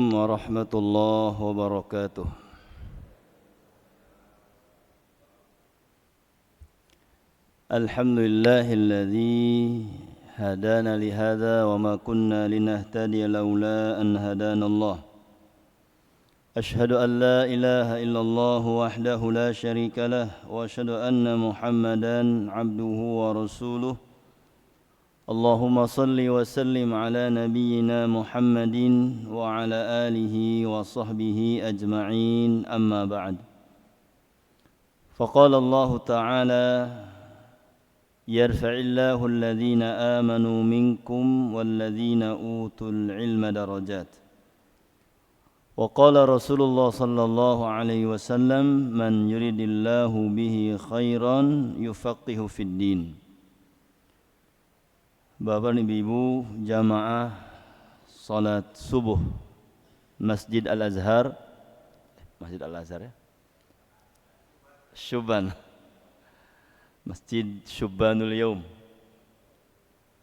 عليكم ورحمة الله وبركاته. الحمد لله الذي هدانا لهذا وما كنا لنهتدي لولا أن هدانا الله. أشهد أن لا إله إلا الله وحده لا شريك له وأشهد أن محمدا عبده ورسوله. اللهم صل وسلم على نبينا محمد وعلى آله وصحبه أجمعين، أما بعد. فقال الله تعالى: يرفع الله الذين آمنوا منكم والذين أوتوا العلم درجات. وقال رسول الله صلى الله عليه وسلم: من يريد الله به خيرا يفقه في الدين. Bapak dan Ibu jamaah salat subuh Masjid Al-Azhar, Masjid Al-Azhar ya? Syuban, Masjid Syubanul Yaum,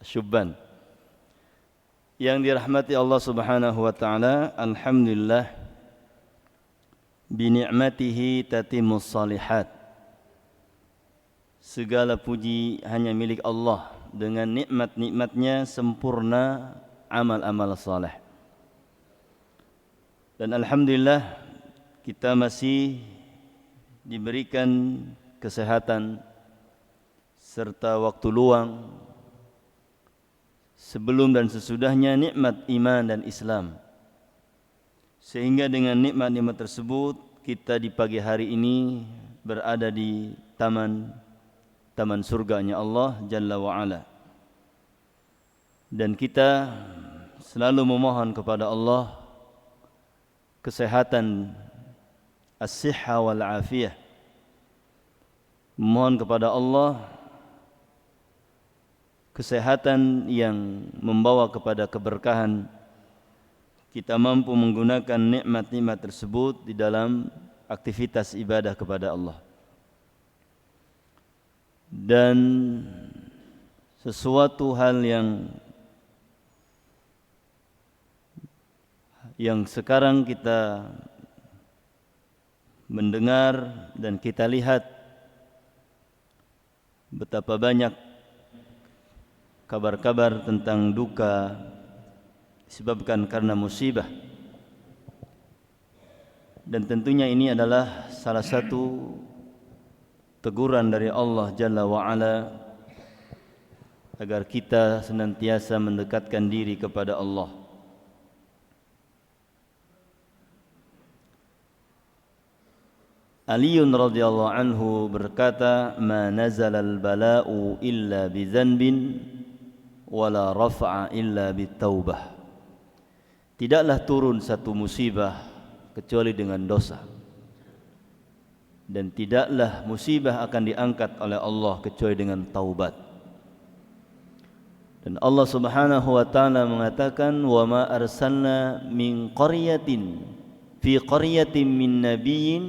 Syuban, yang dirahmati Allah Subhanahu wa taala. Alhamdulillah, bi ni'matihi tatimmus shalihat. Segala puji hanya milik Allah. Dengan nikmat-nikmatnya sempurna amal-amal saleh. Dan alhamdulillah kita masih diberikan kesehatan serta waktu luang sebelum dan sesudahnya nikmat iman dan Islam. Sehingga dengan nikmat-nikmat tersebut kita di pagi hari ini berada di taman surganya Allah Jalla wa'ala. Dan kita selalu memohon kepada Allah kesehatan, as-sihha wal afiyah. Memohon kepada Allah kesehatan yang membawa kepada keberkahan. Kita mampu menggunakan nikmat-nikmat tersebut di dalam aktivitas ibadah kepada Allah. Dan sesuatu hal yang sekarang kita mendengar dan kita lihat betapa banyak kabar-kabar tentang duka disebabkan karena musibah. Dan tentunya ini adalah salah satu teguran dari Allah Jalla wa'ala agar kita senantiasa mendekatkan diri kepada Allah. Aliun radhiyallahu anhu berkata, ma nazalal bala'u illa bi dzanbin wala rafa'a illa bitaubah. Tidaklah turun satu musibah kecuali dengan dosa. Dan tidaklah musibah akan diangkat oleh Allah kecuali dengan taubat. Dan Allah Subhanahu wa taala mengatakan, wa ma arsalna min qaryatin fi qaryatin min nabiyyin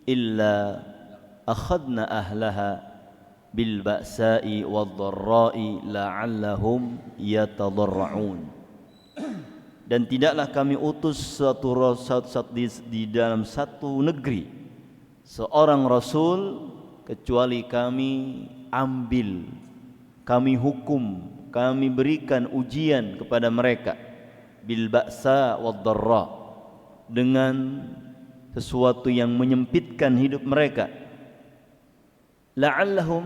illa akhadna ahlaha bil ba'sa'i wad dharra'i la'allahum yatadarra'un. Dan tidaklah kami utus di dalam satu negeri seorang Rasul kecuali kami ambil, kami hukum, kami berikan ujian kepada mereka bil ba'sa wad dharra, dengan sesuatu yang menyempitkan hidup mereka, la'allahum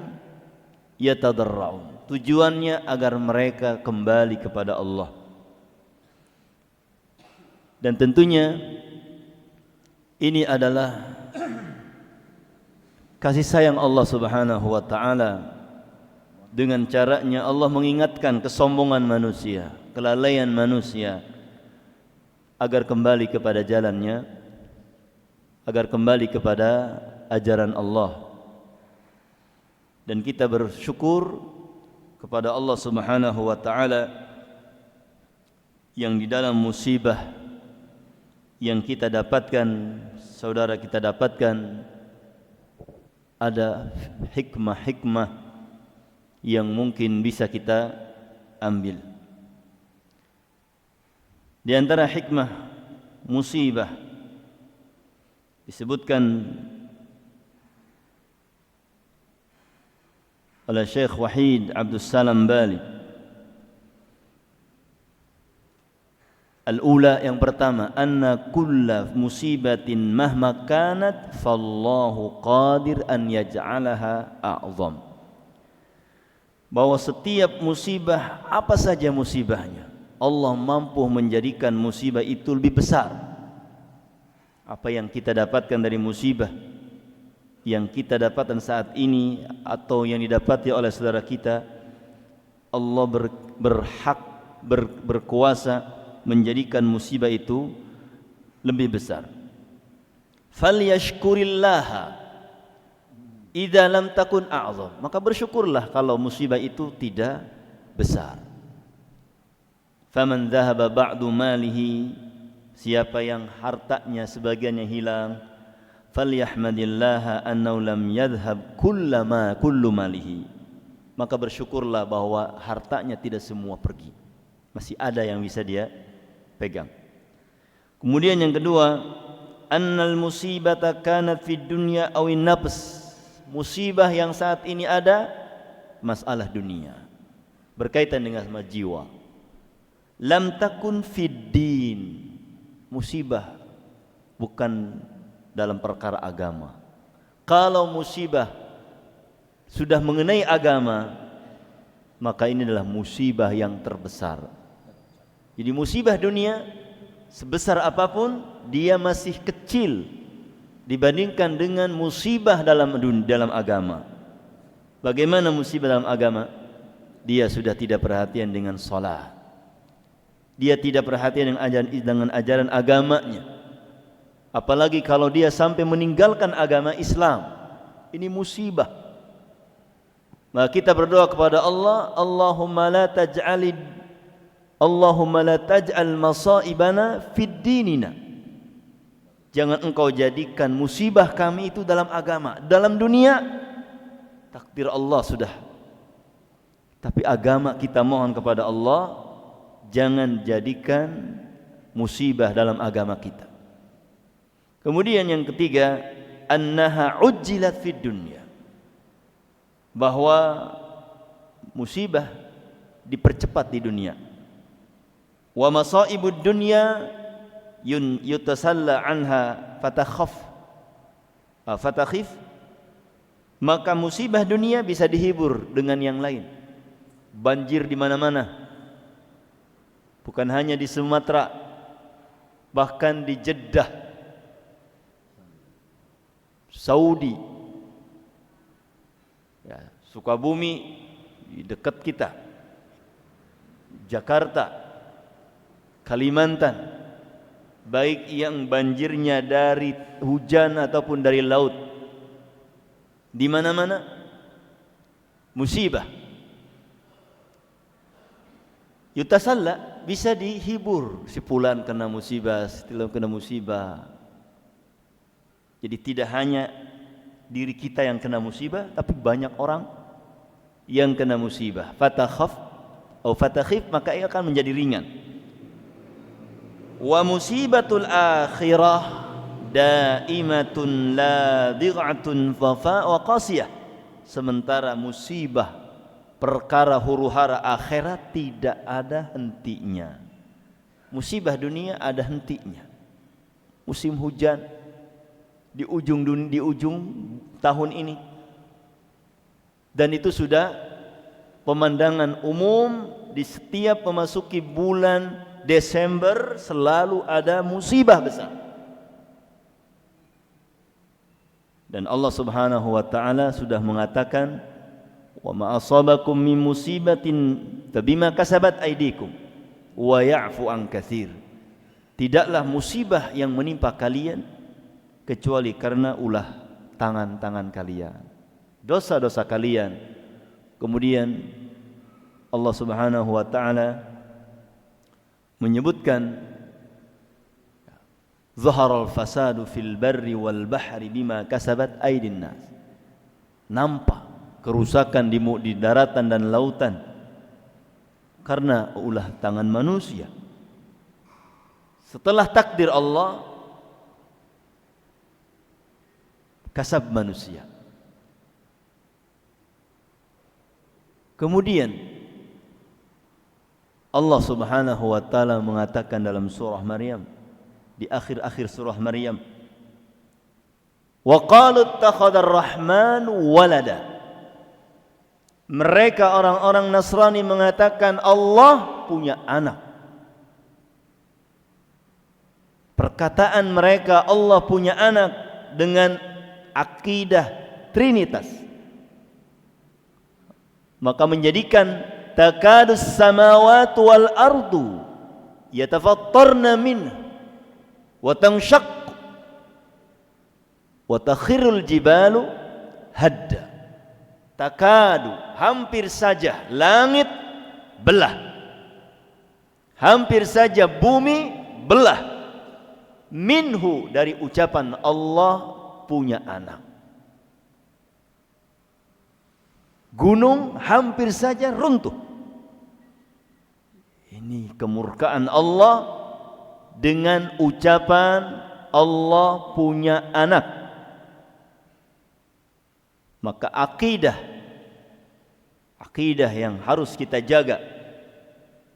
yatadarra'un, tujuannya agar mereka kembali kepada Allah. Dan tentunya ini adalah kasih sayang Allah Subhanahu wa taala. Dengan caranya Allah mengingatkan kesombongan manusia, kelalaian manusia, agar kembali kepada jalannya, agar kembali kepada ajaran Allah. Dan kita bersyukur kepada Allah Subhanahu wa taala yang di dalam musibah yang kita dapatkan, saudara kita dapatkan, ada hikmah-hikmah yang mungkin bisa kita ambil. Di antara hikmah musibah. Disebutkan oleh Syekh Wahid Abdul Salam Bali, al-ula, yang pertama, anna kulla musibatin mahma kanat fallahu qadir an yaj'alaha a'zam. Bahwa setiap musibah, apa saja musibahnya, Allah mampu menjadikan musibah itu lebih besar. Apa yang kita dapatkan dari musibah yang kita dapatkan saat ini atau yang didapati oleh saudara kita, Allah berhak berkuasa menjadikan musibah itu lebih besar. Falyashkurillaha idza lam takun a'zam. Maka bersyukurlah kalau musibah itu tidak besar. Faman dhahaba ba'du malihi, siapa yang hartanya sebagiannya hilang, falyahmadillaha annahu lam yadhhab kullu malihi. Maka bersyukurlah bahwa hartanya tidak semua pergi, masih ada yang bisa dia pegang. Kemudian yang kedua, annal musibata kanat fid dunya awin nafs. Musibah yang saat ini ada masalah dunia, berkaitan dengan sama jiwa. Lam takun fid din. Musibah bukan dalam perkara agama. Kalau musibah sudah mengenai agama, maka ini adalah musibah yang terbesar. Jadi musibah dunia sebesar apapun, dia masih kecil dibandingkan dengan musibah dalam agama. Bagaimana musibah dalam agama? Dia sudah tidak perhatian dengan salat, dia tidak perhatian dengan ajaran agamanya. Apalagi kalau dia sampai meninggalkan agama Islam, ini musibah. Maka kita berdoa kepada Allah, Allahumma la taj'al masaibana fid dinina. Jangan engkau jadikan musibah kami itu dalam agama. Dalam dunia takdir Allah sudah, tapi agama kita mohon kepada Allah, jangan jadikan musibah dalam agama kita. Kemudian yang ketiga, annaha ujjilat fid dunya, bahwa musibah dipercepat di dunia. Wa masaibud dunya yutasalla anha fatakhif, maka musibah dunia bisa dihibur dengan yang lain. Banjir di mana-mana, bukan hanya di Sumatera, bahkan di Jeddah, Saudi, ya, Sukabumi di dekat kita, Jakarta, Kalimantan, baik yang banjirnya dari hujan ataupun dari laut, di mana-mana musibah. Yutasalla, bisa dihibur, si fulan kena musibah, si fulan kena musibah. Jadi tidak hanya diri kita yang kena musibah, tapi banyak orang yang kena musibah. Fatakhif, maka ia akan menjadi ringan. Wa musibatul akhirah daimatun ladighatun wa qasiyah. Sementara musibah perkara huru-hara akhirat tidak ada hentinya. Musibah dunia ada hentinya. Musim hujan di ujung tahun ini, dan itu sudah pemandangan umum. Di setiap memasuki bulan Desember selalu ada musibah besar, dan Allah Subhanahu wa taala sudah mengatakan, wa ma asabakum min musibatin fabima kasabat aydikum wa ya'fu an katsir. Tidaklah musibah yang menimpa kalian kecuali karena ulah tangan-tangan kalian, dosa-dosa kalian. Kemudian Allah Subhanahu wa taala menyebutkan, zaharal fasadu fil barri wal bahri bima kasabat aydin nas. Nampak kerusakan di daratan dan lautan karena ulah tangan manusia. Setelah takdir Allah, kasab manusia. Kemudian Allah Subhanahu wa taala mengatakan dalam surah Maryam, di akhir-akhir surah Maryam, wa qalu ittakhadar rahman walada. Mereka orang-orang Nasrani mengatakan Allah punya anak. Perkataan mereka Allah punya anak dengan akidah Trinitas, maka menjadikan takadus samawati wal ardu yatafattarna minhu wa tanshaqqu wa takhirul jibalu hadda. Takadu, hampir saja langit belah, hampir saja bumi belah, minhu, dari ucapan Allah punya anak. Gunung hampir saja runtuh. Ini kemurkaan Allah dengan ucapan Allah punya anak. Maka akidah yang harus kita jaga,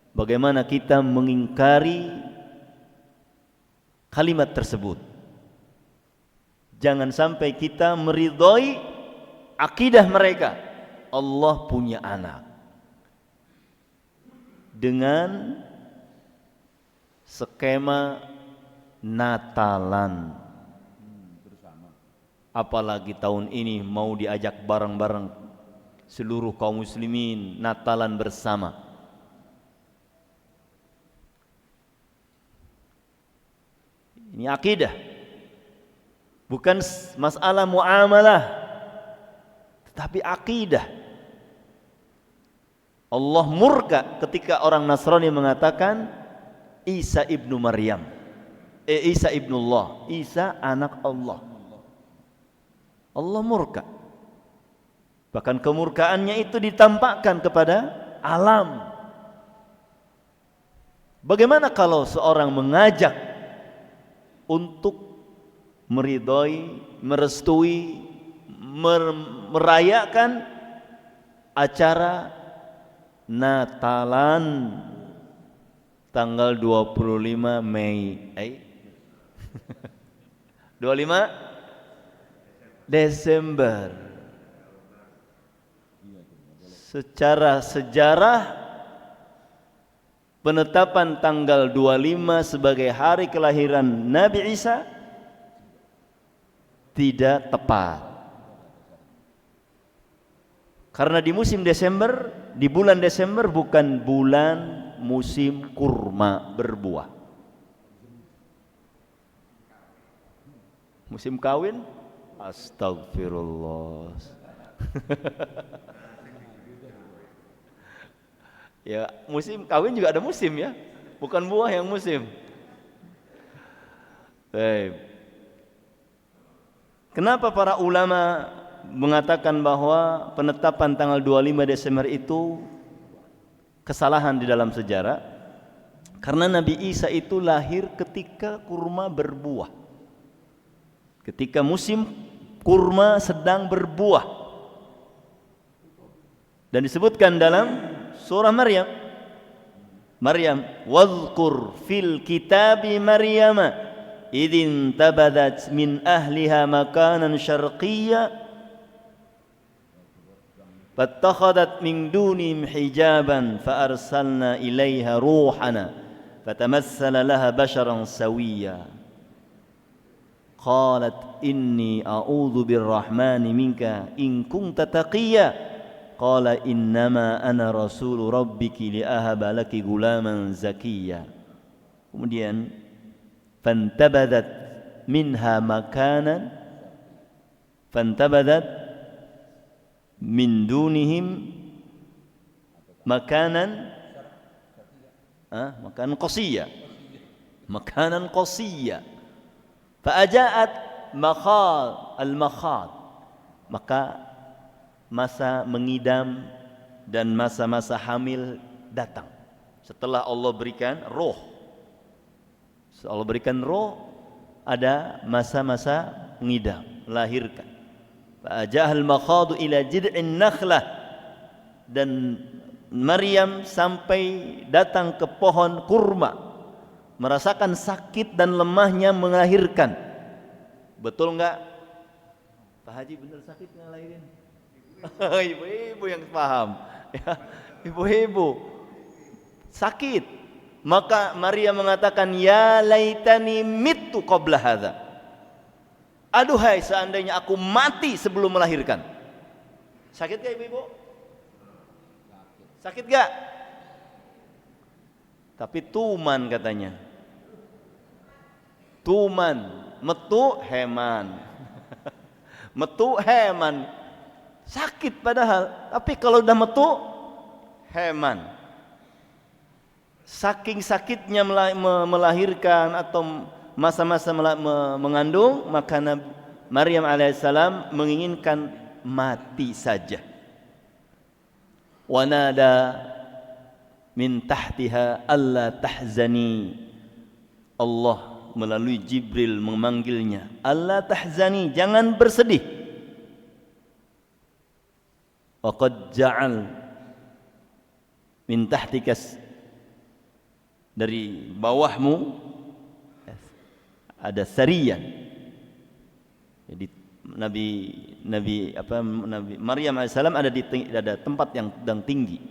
bagaimana kita mengingkari kalimat tersebut. Jangan sampai kita meridhai akidah mereka Allah punya anak dengan skema Natalan. Apalagi tahun ini mau diajak bareng-bareng seluruh kaum muslimin Natalan bersama. Ini akidah, bukan masalah muamalah, tetapi akidah. Allah murka ketika orang Nasrani mengatakan Isa ibnu Maryam, Isa ibnullah, Isa anak Allah. Allah murka. Bahkan kemurkaannya itu ditampakkan kepada alam. Bagaimana kalau seorang mengajak untuk meridhai, merestui, merayakan acara Natalan tanggal 25 Mei 25 Desember. Secara sejarah penetapan tanggal 25 sebagai hari kelahiran Nabi Isa tidak tepat. Karena di musim Desember, di bulan Desember bukan bulan musim kurma berbuah. Musim kawin? Astagfirullah. Ya, musim kawin juga ada musim ya, bukan buah yang musim. Baik. Kenapa para ulama mengatakan bahwa penetapan tanggal 25 Desember itu kesalahan di dalam sejarah? Karena Nabi Isa itu lahir ketika kurma berbuah, ketika musim kurma sedang berbuah, dan disebutkan dalam surah Maryam, wadhkur fil kitabi Maryama idin tabadat min ahliha makanan syarqiyya fattakhadat min dunihim hijaban fa arsalna ilaiha ruhana fatamassala laha basharan sawiyya qalat inni a'udzu birrahmani minka in kunta taqiyya qala innama ana rasulu rabbiki liahaba laki gulaman zakiyya. Kemudian fantabadat minha makanan fantabadat min dunihim makanan qasiyya fa'aja'at al-makhad, maka masa mengidam dan masa-masa hamil datang setelah Allah berikan roh. Allah berikan roh, ada masa-masa ngidam, melahirkan. Fa'ajahal makhadu ila jid'in nakhlah, dan Maryam sampai datang ke pohon kurma, merasakan sakit dan lemahnya melahirkan. Betul enggak? Pak Haji benar sakit ngelahirin? Ibu-ibu yang paham. Ya, ibu-ibu sakit. Maka Maryam mengatakan, ya laitani mittu qabla hadza. Aduhai, seandainya aku mati sebelum melahirkan. Sakit gak ibu-ibu? Sakit gak? Tapi tuman katanya. Tuman, metu heman. Metu heman. Sakit padahal, tapi kalau udah metu heman. Saking sakitnya melahirkan atau masa-masa mengandung, maka Maryam alaihissalam menginginkan mati saja. Wanada min tahtiha alla tahzani. Allah melalui Jibril memanggilnya, alla tahzani, jangan bersedih. Wa qad ja'al min tahtika, dari bawahmu ada sariyah. Jadi Nabi Maryam alaihissalam ada tempat yang tinggi.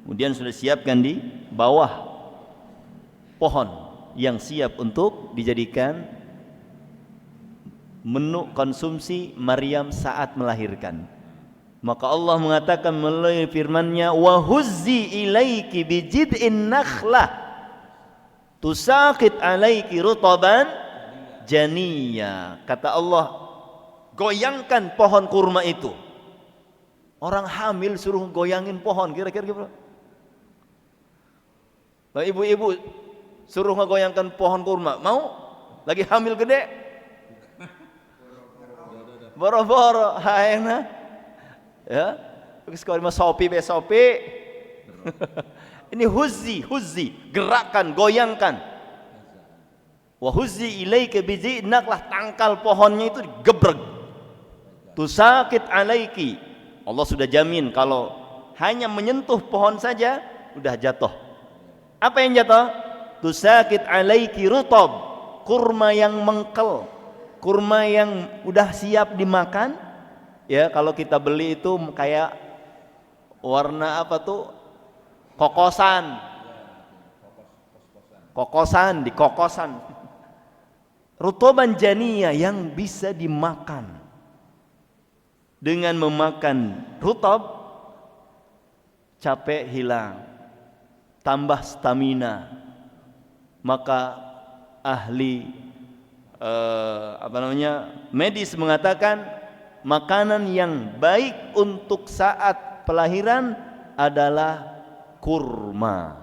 Kemudian sudah siapkan di bawah pohon yang siap untuk dijadikan menu konsumsi Maryam saat melahirkan. Maka Allah mengatakan melalui firman-Nya, wa huzzi ilaiki bijid'in nakhlah tusaqit alaiki rutaban janiyya. Kata Allah, goyangkan pohon kurma itu. Orang hamil suruh goyangin pohon, kira-kira gimana? Nah, ibu-ibu suruh ngegoyangkan pohon kurma, mau? Lagi hamil gede? Boro-boro, haena. Ya, sekolah mah sopi. Ini huzzi, gerakan, goyangkan. Wa huzzi ilaika bizi, naklah tangkal pohonnya itu digebrek. Tusaqit alaiki. Allah sudah jamin kalau hanya menyentuh pohon saja udah jatuh. Apa yang jatuh? Tusaqit alaiki rutab, kurma yang mengkel, kurma yang udah siap dimakan. Ya, kalau kita beli itu kayak warna apa tuh? Kokosan. Di kokosan. Rutoban janiyah, yang bisa dimakan. Dengan memakan rutob, capek hilang, tambah stamina. Maka ahli medis mengatakan makanan yang baik untuk saat pelahiran adalah kurma,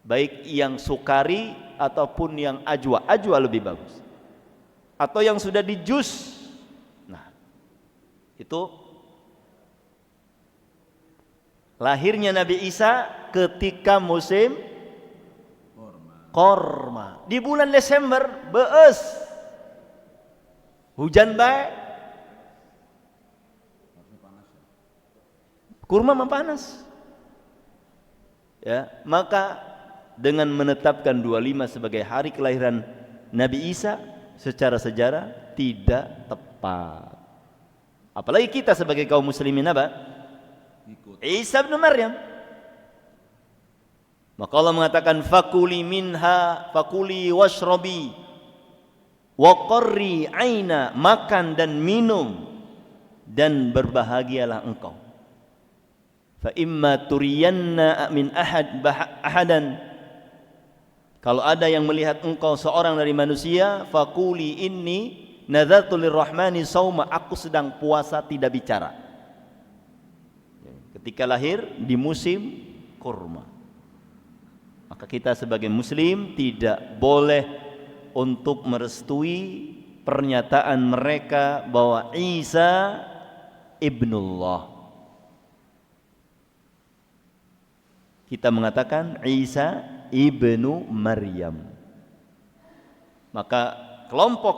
baik yang sukari ataupun yang ajwa. Ajwa lebih bagus, atau yang sudah di jus. Nah, itu lahirnya Nabi Isa ketika musim korma di bulan Desember, bees hujan baik, kurma mah panas. Ya, maka dengan menetapkan 25 sebagai hari kelahiran Nabi Isa secara sejarah tidak tepat. Apalagi kita sebagai kaum muslimin apa? Isa bin Maryam. Maka Allah mengatakan fakuli minha fakuli washrabi wa qarri aina, makan dan minum dan berbahagialah engkau. Fa imma turiyanna min ahadan, kalau ada yang melihat engkau seorang dari manusia, faquli inni nadzartu lirrahmani sauma, aku sedang puasa tidak bicara. Ketika lahir di musim kurma, maka kita sebagai muslim tidak boleh untuk merestui pernyataan mereka bahwa Isa ibnullah. Kita mengatakan Isa ibnu Maryam. Maka kelompok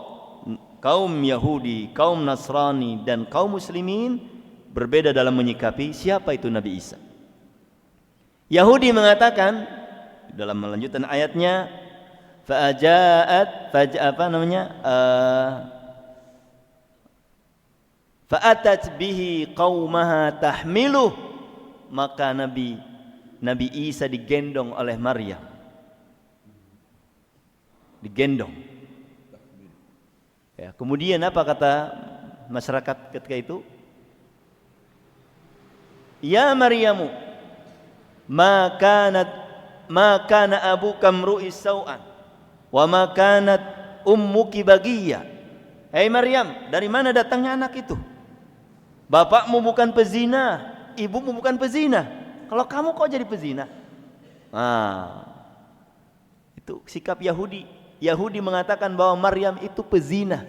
kaum Yahudi, kaum Nasrani dan kaum Muslimin berbeda dalam menyikapi siapa itu Nabi Isa. Yahudi mengatakan dalam melanjutkan ayatnya, fa'atat bihi qaumaha tahmiluh, maka Nabi Isa digendong oleh Maryam. Digendong. Ya, kemudian apa kata masyarakat ketika itu? Ya Maryamu, ma kana abuka mru'is sau'an wa ma kanat ummuki baghiyya. Hei Maryam, dari mana datangnya anak itu? Bapakmu bukan pezina, ibumu bukan pezina. Kalau kamu kok jadi pezina? Itu sikap Yahudi. Yahudi mengatakan bahwa Maryam itu pezina.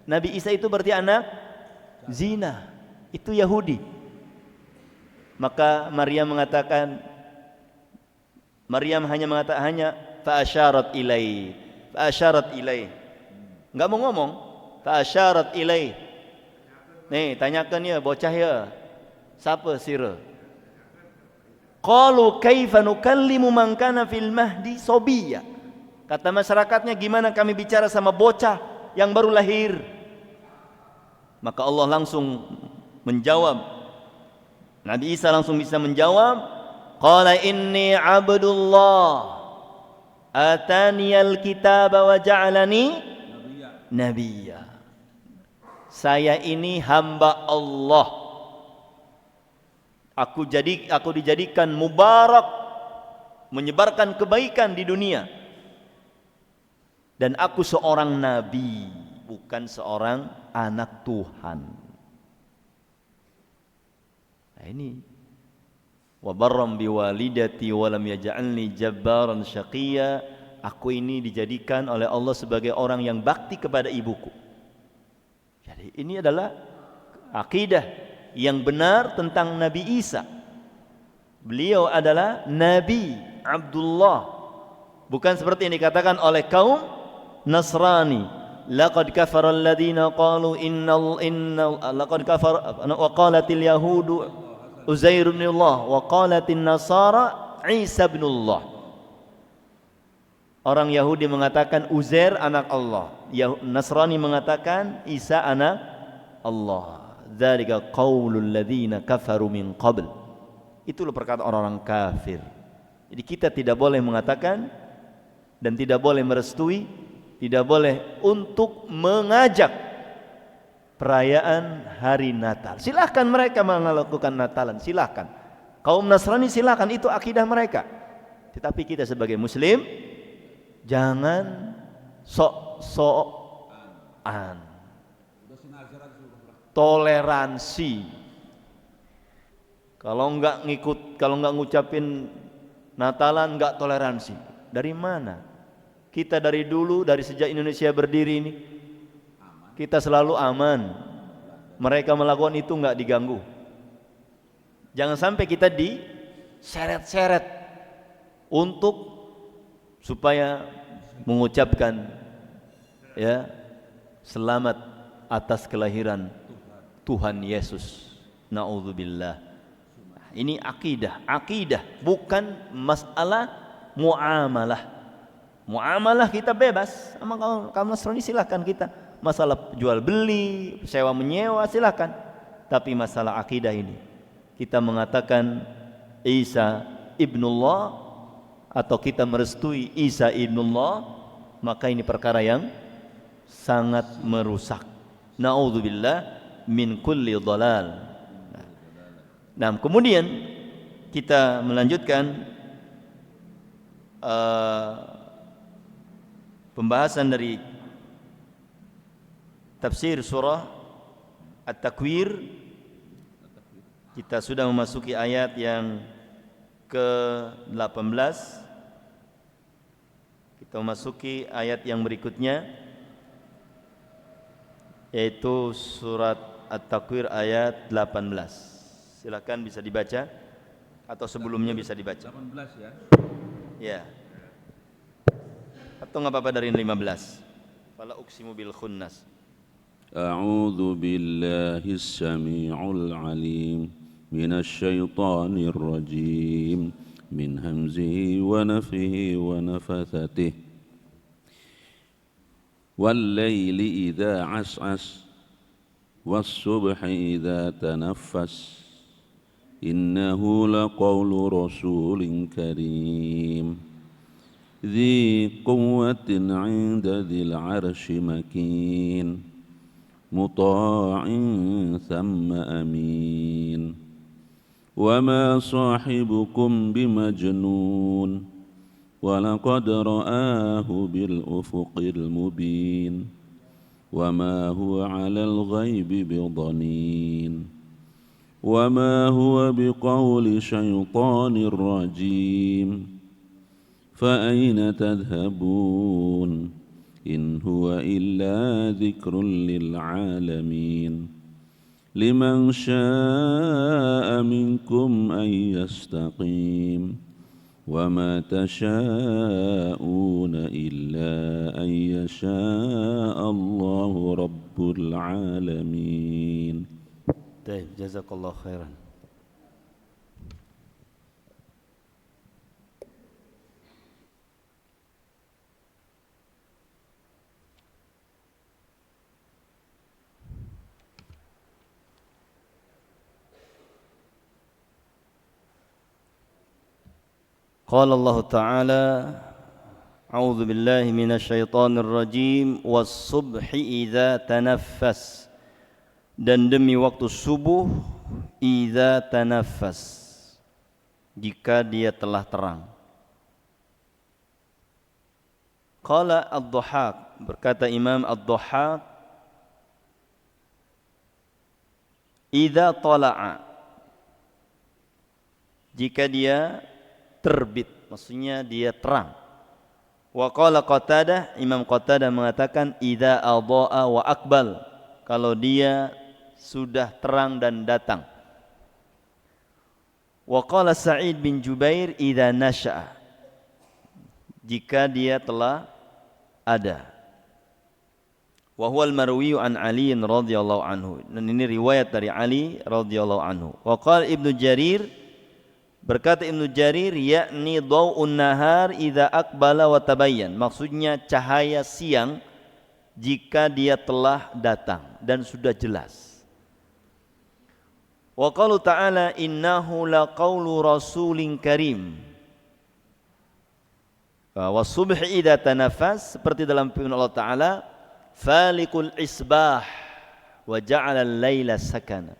Nabi Isa itu berarti anak zina. Itu Yahudi. Maka Maryam hanya fa'asyarat ilai. Enggak mau ngomong. Fa'asyarat ilai. Nih, tanyakan ya bocah ya. Siapa sira? Qalu kaifa nukallimu man kana fil mahdi sobiyya. Kata masyarakatnya, gimana kami bicara sama bocah yang baru lahir? Maka Allah langsung menjawab. Nabi Isa langsung bisa menjawab, qala inni abdullah ataniyal kitaba wa ja'alani nabiyya. Saya ini hamba Allah. Aku dijadikan mubarak, menyebarkan kebaikan di dunia. Dan aku seorang nabi, bukan seorang anak Tuhan. Nah ini, wa barram biwalidati wa lam yaj'alni jabbaran syaqiyya. Aku ini dijadikan oleh Allah sebagai orang yang bakti kepada ibuku. Jadi ini adalah akidah yang benar tentang Nabi Isa. Beliau adalah Nabi Abdullah, bukan seperti yang dikatakan oleh kaum Nasrani. Laqad kafara alladziina qalu laqad kafara wa qalatil yahudu Uzair ibn Allah wa qalatin nasara Isa ibn Allah. Orang Yahudi mengatakan Uzair anak Allah, Nasrani mengatakan Isa anak Allah. Dzalika qaulul ladzina kafaru min qabl. Itulah perkataan orang-orang kafir. Jadi kita tidak boleh mengatakan dan tidak boleh merestui, tidak boleh untuk mengajak perayaan hari Natal. Silahkan mereka melakukan Natalan, silahkan. Kaum Nasrani silahkan, itu akidah mereka. Tetapi kita sebagai Muslim jangan sok-sokan. Toleransi. Kalau enggak ngucapin Natalan enggak toleransi. Dari mana? Kita dari dulu, dari sejak Indonesia berdiri ini, kita selalu aman. Mereka melakukan itu enggak diganggu. Jangan sampai kita diseret-seret untuk supaya mengucapkan ya selamat atas kelahiran Tuhan Yesus. Na'udzubillah. Ini akidah, bukan masalah muamalah. Muamalah kita bebas, sama kaum Nasrani silahkan kita. Masalah jual beli, sewa menyewa silahkan. Tapi masalah akidah ini, kita mengatakan Isa ibnullah atau kita merestui Isa ibnullah, maka ini perkara yang sangat merusak. Na'udzubillah min kulli dhalal. Nah, kemudian kita melanjutkan pembahasan dari tafsir surah At-Takwir. Kita sudah memasuki ayat yang ke-18. Kita memasuki ayat yang berikutnya, yaitu surat At-Takwir ayat 18. Silakan bisa dibaca atau sebelumnya bisa dibaca. 18 ya. Ya. Atau enggak apa-apa dari 15. Fala uqsimu bil khunnas. أعوذ بالله السميع العليم من الشيطان الرجيم من همزه ونفخه ونفثته والليل إذا عسعس والصبح إذا تنفس إنه لقول رسول كريم ذي قوة عند ذي العرش مكين مطاع ثم أمين وما صاحبكم بمجنون ولقد رآه بالأفق المبين وما هو على الغيب بضنين وما هو بقول شيطان رجيم فأين تذهبون إن هو إلا ذكر للعالمين لمن شاء منكم أن يستقيم وما تشاءون إلا أن يشاء الله رب العالمين. طيب جزاك الله خيرا. Qala Allah Ta'ala A'udzu billahi minasyaitonir rajim was-subhi idza tanaffas, dan demi waktu subuh idza tanaffas, jika dia telah terang. Qala ad-Dhahhak, berkata Imam ad-Dhahhak, idza tala'a, jika dia terbit, maksudnya dia terang. Wa qala Qatadah, Imam Qatadah mengatakan idza adha'a wa aqbal, kalau dia sudah terang dan datang. Wa qala Sa'id bin Jubair idza nasha'a, jika dia telah ada. Wa huwal marwi an Ali radhiyallahu anhu, dan ini riwayat dari Ali radhiyallahu anhu. Wa qala Ibnu Jarir, berkata Ibnu Jarir, yakni dhau'un nahar idza aqbala wa tabayyan, maksudnya cahaya siang jika dia telah datang dan sudah jelas. Wa qalu ta'ala innahu laqaulu rasulin karim. Wa subhi idza tanaffas, seperti dalam firman Allah Ta'ala, falikul isbah wa ja'ala al-laila sakana.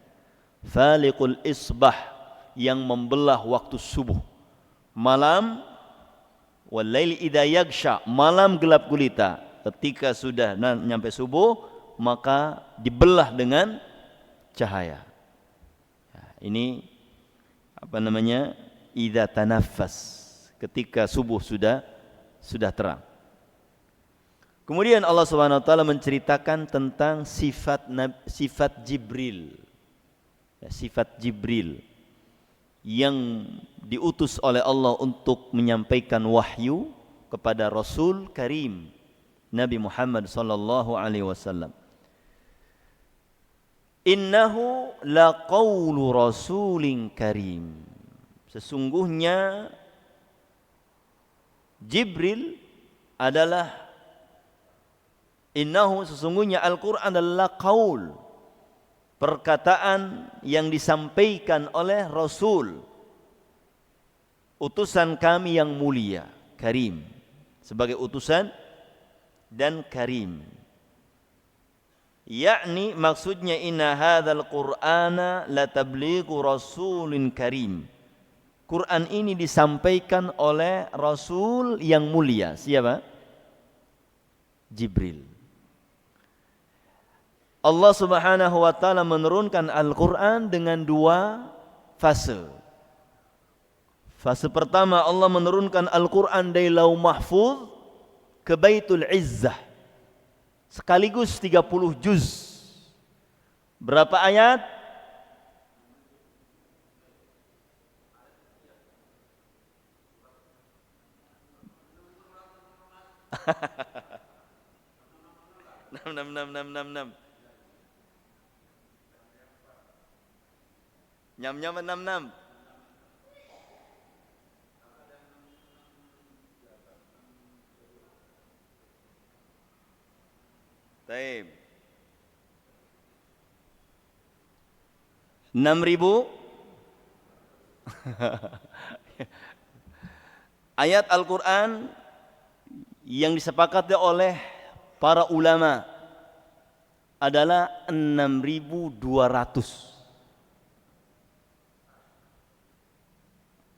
Falikul isbah, yang membelah waktu subuh, malam, wal laili idza yaghsha, malam gelap gulita, ketika sudah nyampe subuh maka dibelah dengan cahaya. Ya, ini apa namanya? Idza tanaffas, ketika subuh sudah terang. Kemudian Allah Subhanahu wa taala menceritakan tentang sifat Jibril. Ya, sifat Jibril yang diutus oleh Allah untuk menyampaikan wahyu kepada Rasul Karim Nabi Muhammad sallallahu alaihi wasallam. Innahu laqaulu rasulin karim, sesungguhnya Jibril adalah, innahu, sesungguhnya Al-Quran adalah qaul, perkataan yang disampaikan oleh Rasul, utusan kami yang mulia, karim, sebagai utusan dan karim. Yakni maksudnya inna hadzal qur'ana la tablighu rasulin karim. Quran ini disampaikan oleh Rasul yang mulia. Siapa? Jibril. Allah Subhanahu wa taala menurunkan Al-Qur'an dengan dua fase. Fase pertama, Allah menurunkan Al-Qur'an dari Lauh Mahfuz ke Baitul Izzah, sekaligus 30 juz. Berapa ayat? Enam. Nyam 66. Taib. 6.000 ayat Al-Quran yang disepakati oleh para ulama adalah 6.200.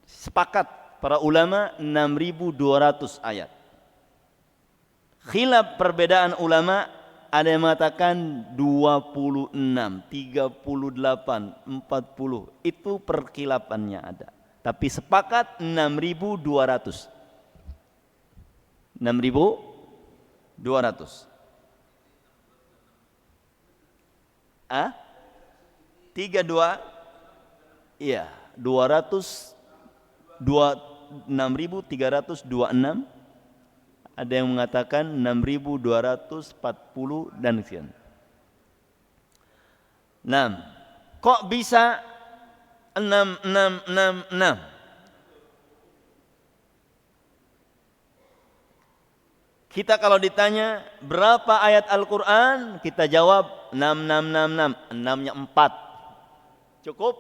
Sepakat para ulama 6.200 ayat. Khilaf perbedaan ulama, ada yang mengatakan 26, 38, 40. Itu perkilafannya ada. Tapi sepakat 6.200. 6.200. 32. Iya, 6.326. Ada yang mengatakan 6.240 dan sekian. 6. Kok bisa 6. Kita kalau ditanya berapa ayat Al-Quran, kita jawab 6. 6-nya 4. Cukup?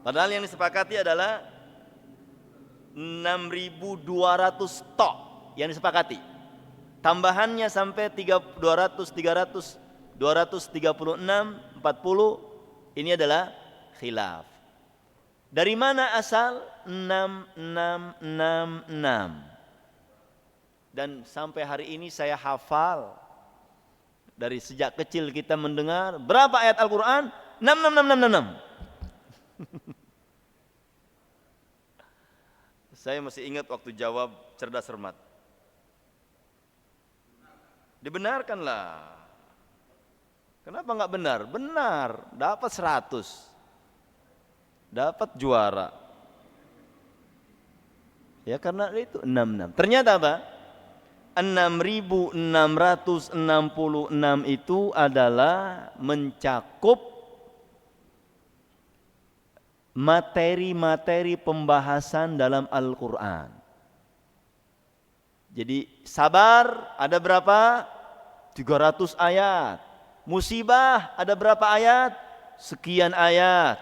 Padahal yang disepakati adalah 6.200 tok yang disepakati. Tambahannya sampai 200, 300, 236, 40. Ini adalah khilaf. Dari mana asal 6. Dan sampai hari ini saya hafal. Dari sejak kecil kita mendengar berapa ayat Al-Quran? 6. Saya masih ingat waktu jawab cerdas cermat. Dibenarkanlah. Kenapa enggak benar? Benar, dapat 100. Dapat juara. Ya karena itu 6. Ternyata apa? 6.666 itu adalah mencakup materi-materi pembahasan dalam Al-Quran. Jadi sabar ada berapa? 300 ayat. Musibah ada berapa ayat? Sekian ayat.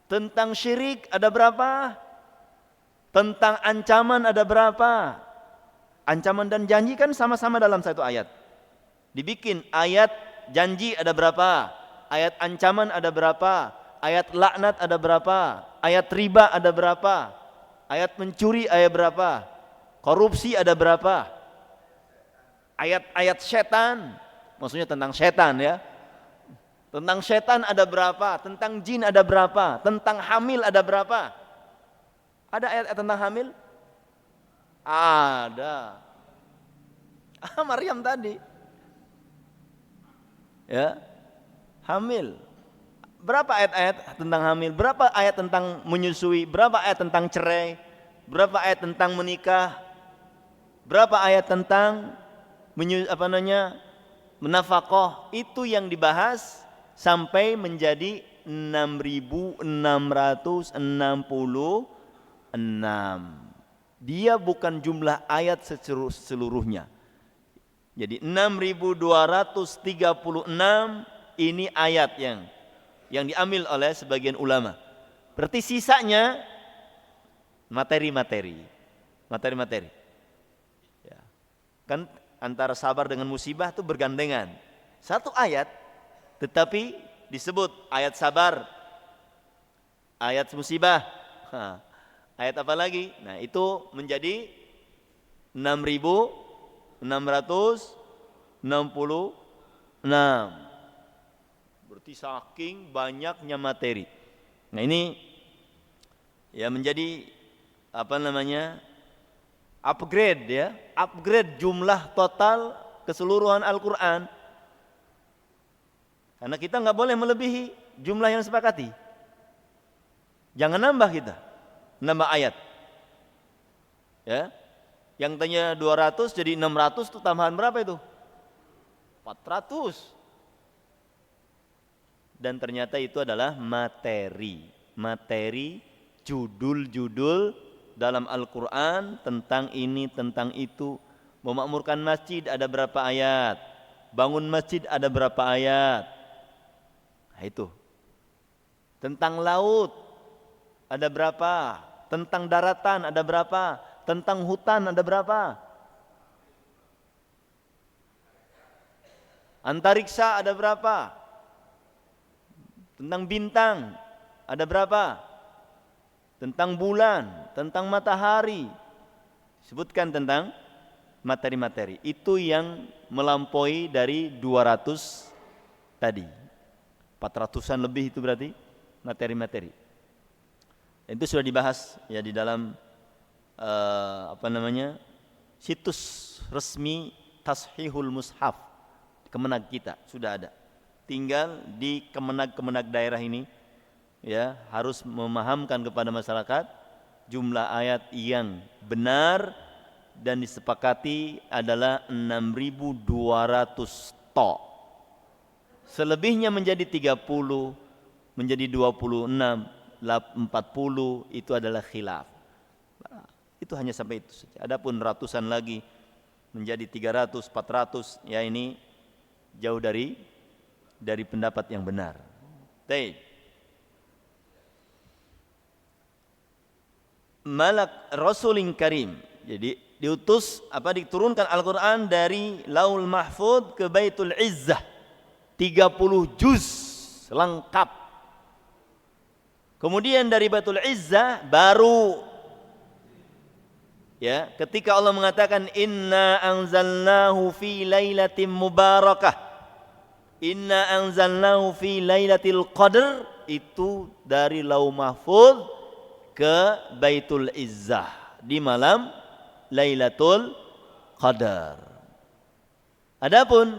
Tentang syirik ada berapa? Tentang ancaman ada berapa? Ancaman dan janji kan sama-sama dalam satu ayat. Dibikin ayat janji ada berapa? Ayat ancaman ada berapa? Ayat laknat ada berapa? Ayat riba ada berapa? Ayat mencuri ayat berapa? Korupsi ada berapa? Ayat-ayat setan, maksudnya tentang setan ya. Tentang setan ada berapa? Tentang jin ada berapa? Tentang hamil ada berapa? Ada ayat tentang hamil? Ada. Maryam tadi. Ya. Hamil. Berapa ayat-ayat tentang hamil? Berapa ayat tentang menyusui? Berapa ayat tentang cerai? Berapa ayat tentang menikah? Berapa ayat tentang menafkah? Itu yang dibahas sampai menjadi 6.666. Dia bukan jumlah ayat seluruhnya. Jadi 6.236 ini ayat yang diambil oleh sebagian ulama. Berarti sisanya materi-materi. Ya. Kan antara sabar dengan musibah itu bergandengan. Satu ayat tetapi disebut ayat sabar, ayat musibah. Ayat apa lagi? Nah, itu menjadi 6.666. Berarti saking banyaknya materi. Nah, ini ya menjadi upgrade ya, upgrade jumlah total keseluruhan Al-Qur'an. Karena kita enggak boleh melebihi jumlah yang disepakati. Jangan nambah kita. Nambah ayat. Ya. Yang tanya 200 jadi 600 itu tambahan berapa itu? 400. Dan ternyata itu adalah materi judul-judul dalam Al-Quran tentang ini, tentang itu. Memakmurkan masjid ada berapa ayat, bangun masjid ada berapa ayat. Nah, itu. Tentang laut ada berapa, tentang daratan ada berapa, tentang hutan ada berapa, antariksa ada berapa, tentang bintang ada berapa, tentang bulan, tentang matahari. Sebutkan tentang materi-materi. Itu yang melampaui dari 200 tadi. 400-an lebih itu berarti materi-materi. Itu sudah dibahas ya di dalam situs resmi Tashihul Mushaf Kemenag kita sudah ada. Tinggal di kemenag daerah ini ya harus memahamkan kepada masyarakat jumlah ayat yang benar dan disepakati adalah 6.200 to. Selebihnya menjadi 30, menjadi 26, 40 itu adalah khilaf. Itu hanya sampai itu saja. Adapun ratusan lagi menjadi 300, 400 ya ini jauh dari pendapat yang benar. Baik. Malak Rasulin Karim. Jadi diturunkan Al-Quran dari Laul Mahfud ke Baitul Izzah. 30 juz lengkap. Kemudian dari Baitul Izzah baru ya ketika Allah mengatakan inna anzalnahu fi lailatin mubarakah. Inna anzalnahu fi lailatul qadr, itu dari Lauh Mahfuz ke Baitul Izzah di malam Lailatul Qadar. Adapun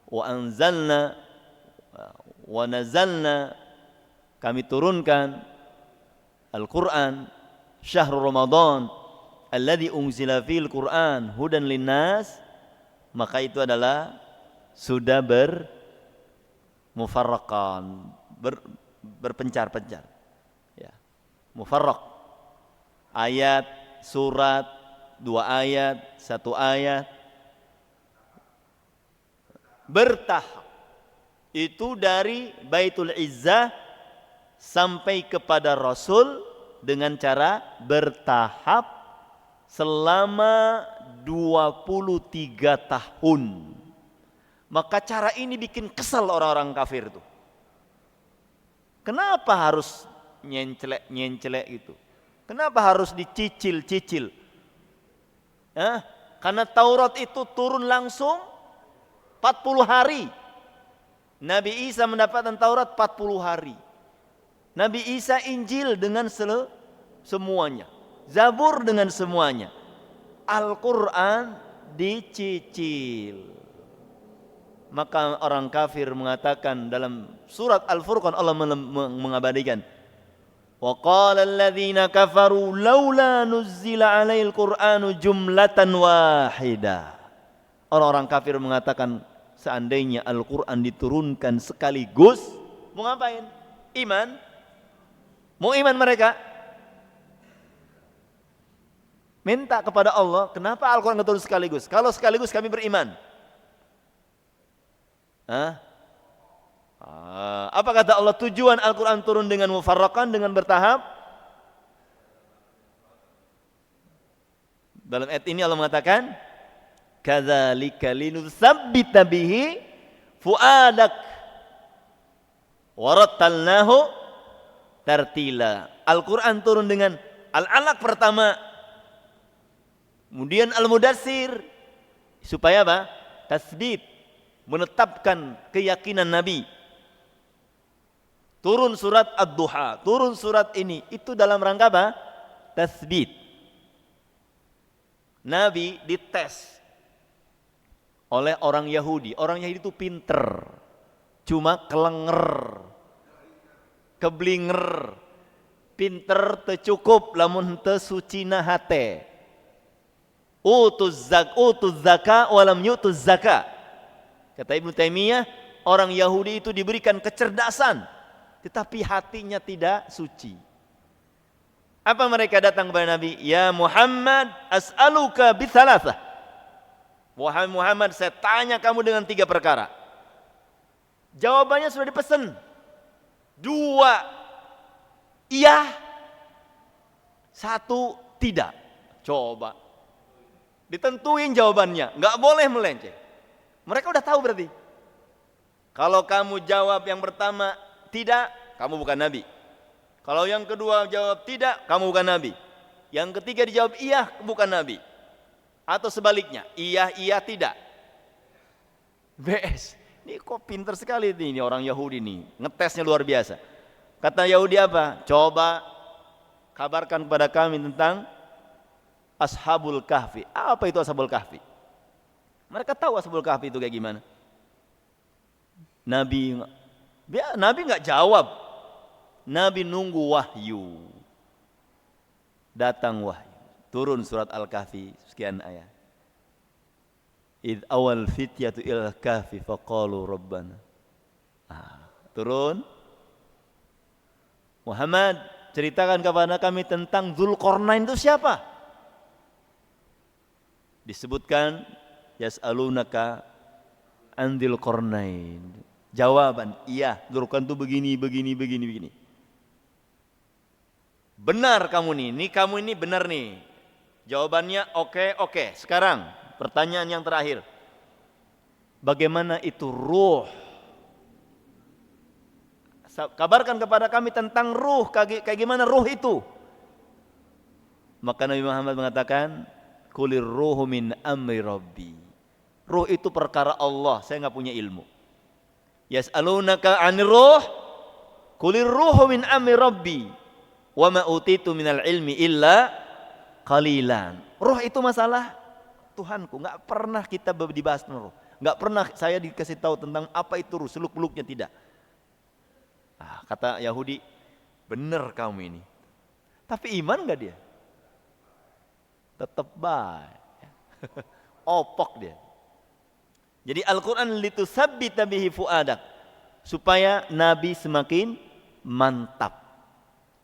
wa anzalna wa nazalna, kami turunkan Al-Quran syahrul Ramadan alladzi unzila fil Quran hudan linnas, maka itu adalah sudah berpencar-pencar ya. Mufarraq, ayat, surat, 2 ayat, 1 ayat, bertahap. Itu dari Baitul Izzah sampai kepada Rasul dengan cara bertahap selama 23 tahun. Maka cara ini bikin kesal orang-orang kafir itu. Kenapa harus nyencelek gitu? Kenapa harus dicicil-cicil? Karena Taurat itu turun langsung 40 hari. Nabi Isa mendapatkan Taurat 40 hari. Nabi Isa Injil dengan semuanya. Zabur dengan semuanya. Al-Quran dicicil. Maka orang kafir mengatakan dalam surat Al-Furqan, Allah mengabadikan, wa qala alladhina kafaru laula nuzzila 'alail qur'anu jumlatan wahidah. Orang-orang kafir mengatakan seandainya Al-Quran diturunkan sekaligus, mau ngapain? Iman? Mau iman mereka? Minta kepada Allah, kenapa Al-Quran turun sekaligus? Kalau sekaligus kami beriman. Apa kata Allah? Tujuan Al-Quran turun dengan mufarraqan, dengan bertahap. Dalam ayat ini Allah mengatakan, kadzalika linutsabbita bihi fuadak warattalnahu tartila. Al-Quran turun dengan Al-Alaq pertama, kemudian Al-Mudassir, supaya apa? Tasbit, menetapkan keyakinan Nabi. Turun surat Ad-Duha, turun surat ini, itu dalam rangka apa? Tasbit. Nabi dites oleh orang Yahudi. Orang Yahudi itu pinter, cuma kelenger, keblinger. Pinter teu cukup lamun teu sucina hate. Utuz zaka walam yutuz zaka. Kata Ibnu Taimiyah, orang Yahudi itu diberikan kecerdasan, tetapi hatinya tidak suci. Apa mereka datang kepada Nabi? Ya Muhammad, as'aluka bithalathah. Wahai Muhammad, saya tanya kamu dengan 3 perkara. Jawabannya sudah dipesan. 2, iya. 1, tidak. Coba. Ditentuin jawabannya. Nggak boleh melenceng. Mereka udah tahu berarti. Kalau kamu jawab yang pertama tidak, kamu bukan Nabi. Kalau yang kedua jawab tidak, kamu bukan Nabi. Yang ketiga dijawab iya, bukan Nabi. Atau sebaliknya, iya, tidak. BS. Ini kok pinter sekali ini orang Yahudi nih. Ngetesnya luar biasa. Kata Yahudi apa? Coba kabarkan kepada kami tentang Ashabul Kahfi. Apa itu Ashabul Kahfi? Mereka tahu Ashabul Kahfi itu kayak gimana. Nabi nggak jawab. Nabi nunggu wahyu. Datang wahyu. Turun surat Al-Kahfi sekian ayat. Idh awal fityatu ilal kahfi faqalu rabbana. Turun. Muhammad, ceritakan kepada kami tentang Dzulqarnain itu siapa? Disebutkan yas'alunaka an Dzulqarnain. Jawaban, iya, Dzulqarnain itu begini. Benar kamu nih, kamu ini benar nih. Jawabannya oke. Sekarang pertanyaan yang terakhir. Bagaimana itu ruh? Kabarkan kepada kami tentang ruh, kayak gimana ruh itu? Maka Nabi Muhammad mengatakan, Kulir ruhu min amri rabbi. Ruh itu perkara Allah, saya enggak punya ilmu. Yas'alunaka 'anir ruh, kulir ruhu min amri rabbi. Wa ma utitu minal ilmi illa qalilan. Roh itu masalah Tuhanku, enggak pernah kita dibahas tentang roh. Enggak pernah saya dikasih tahu tentang apa itu ruh, seluk-beluknya tidak. Kata Yahudi, benar kamu ini. Tapi iman enggak dia? Tetap baik. Opok dia. Jadi Al-Qur'an litusabbita bihi fuadak, supaya Nabi semakin mantap.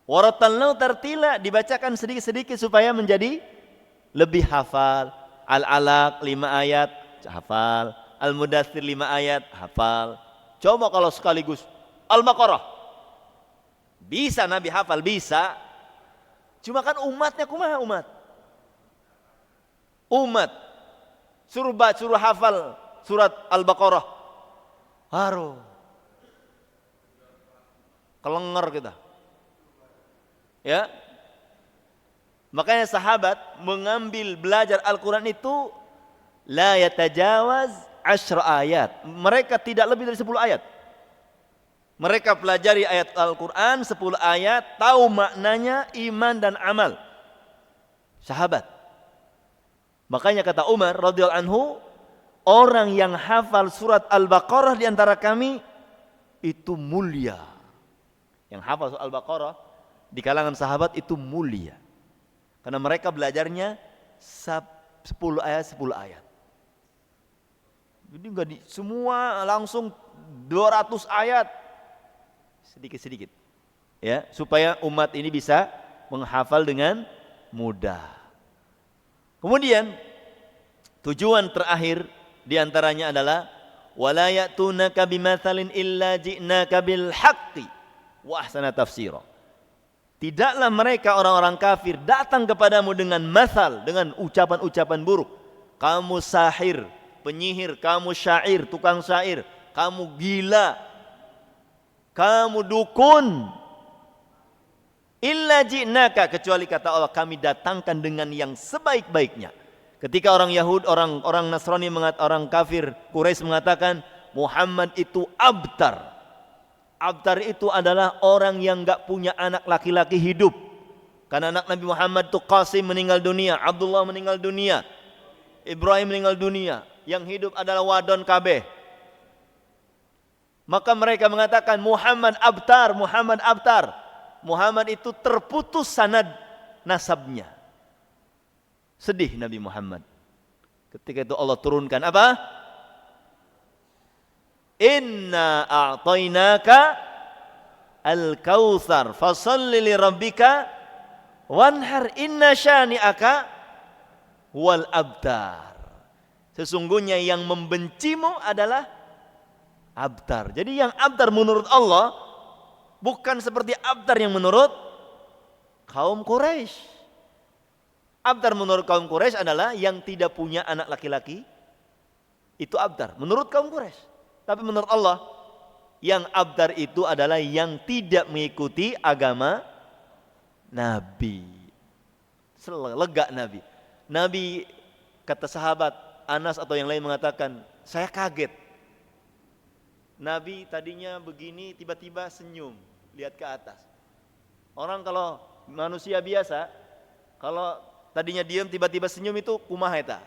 Waratalnahu tartila, dibacakan sedikit-sedikit supaya menjadi lebih hafal. Al-Alaq 5 ayat, hafal. Al-Mudaththir 5 ayat, hafal. Coba kalau sekaligus Al-Baqarah. Bisa Nabi hafal, bisa. Cuma kan umatnya kumaha umat? Umat suruh hafal surat Al-Baqarah. Kelenger kita. Ya, makanya sahabat mengambil belajar Al-Quran itu la yatajawaz 10 ayat. Mereka tidak lebih dari 10 ayat. Mereka pelajari ayat Al-Quran 10 ayat, tahu maknanya, iman dan amal. Sahabat. Makanya kata Umar radhiyallahu anhu, orang yang hafal surat Al-Baqarah di antara kami itu mulia. Yang hafal surat Al-Baqarah di kalangan sahabat itu mulia. Karena mereka belajarnya 10 ayat. Jadi enggak semua langsung 200 ayat. Sedikit-sedikit. Ya, supaya umat ini bisa menghafal dengan mudah. Kemudian tujuan terakhir di antaranya adalah wala ya'tunaka bimatsalin illa ji'naka bil haqqi wa ahsana tafsira. Tidaklah mereka orang-orang kafir datang kepadamu dengan masal, dengan ucapan-ucapan buruk. Kamu sahir, penyihir, kamu syair, tukang syair, kamu gila, kamu dukun. Illa ji'naka, kecuali kata Allah, kami datangkan dengan yang sebaik-baiknya. Ketika orang Yahud, orang Nasrani, orang kafir Quraisy mengatakan Muhammad itu abtar. Abtar itu adalah orang yang enggak punya anak laki-laki hidup. Karena anak Nabi Muhammad itu Qasim meninggal dunia, Abdullah meninggal dunia, Ibrahim meninggal dunia. Yang hidup adalah wadon kabeh. Maka mereka mengatakan Muhammad abtar. Muhammad itu terputus sanad nasabnya. Sedih Nabi Muhammad. Ketika itu Allah turunkan apa? Inna a'tainaka al-kautsar fasholli li rabbika wanhar inna syani'aka wal abtar. Sesungguhnya yang membencimu adalah abtar. Jadi yang abtar menurut Allah bukan seperti abtar yang menurut kaum Quraisy. Abtar menurut kaum Quraisy adalah yang tidak punya anak laki-laki. Itu abtar menurut kaum Quraisy. Tapi menurut Allah, yang abtar itu adalah yang tidak mengikuti agama Nabi. Lega Nabi. Nabi, kata sahabat Anas atau yang lain mengatakan, saya kaget. Nabi tadinya begini, tiba-tiba senyum, lihat ke atas. Orang kalau manusia biasa, kalau tadinya diam tiba-tiba senyum itu kumaha eta.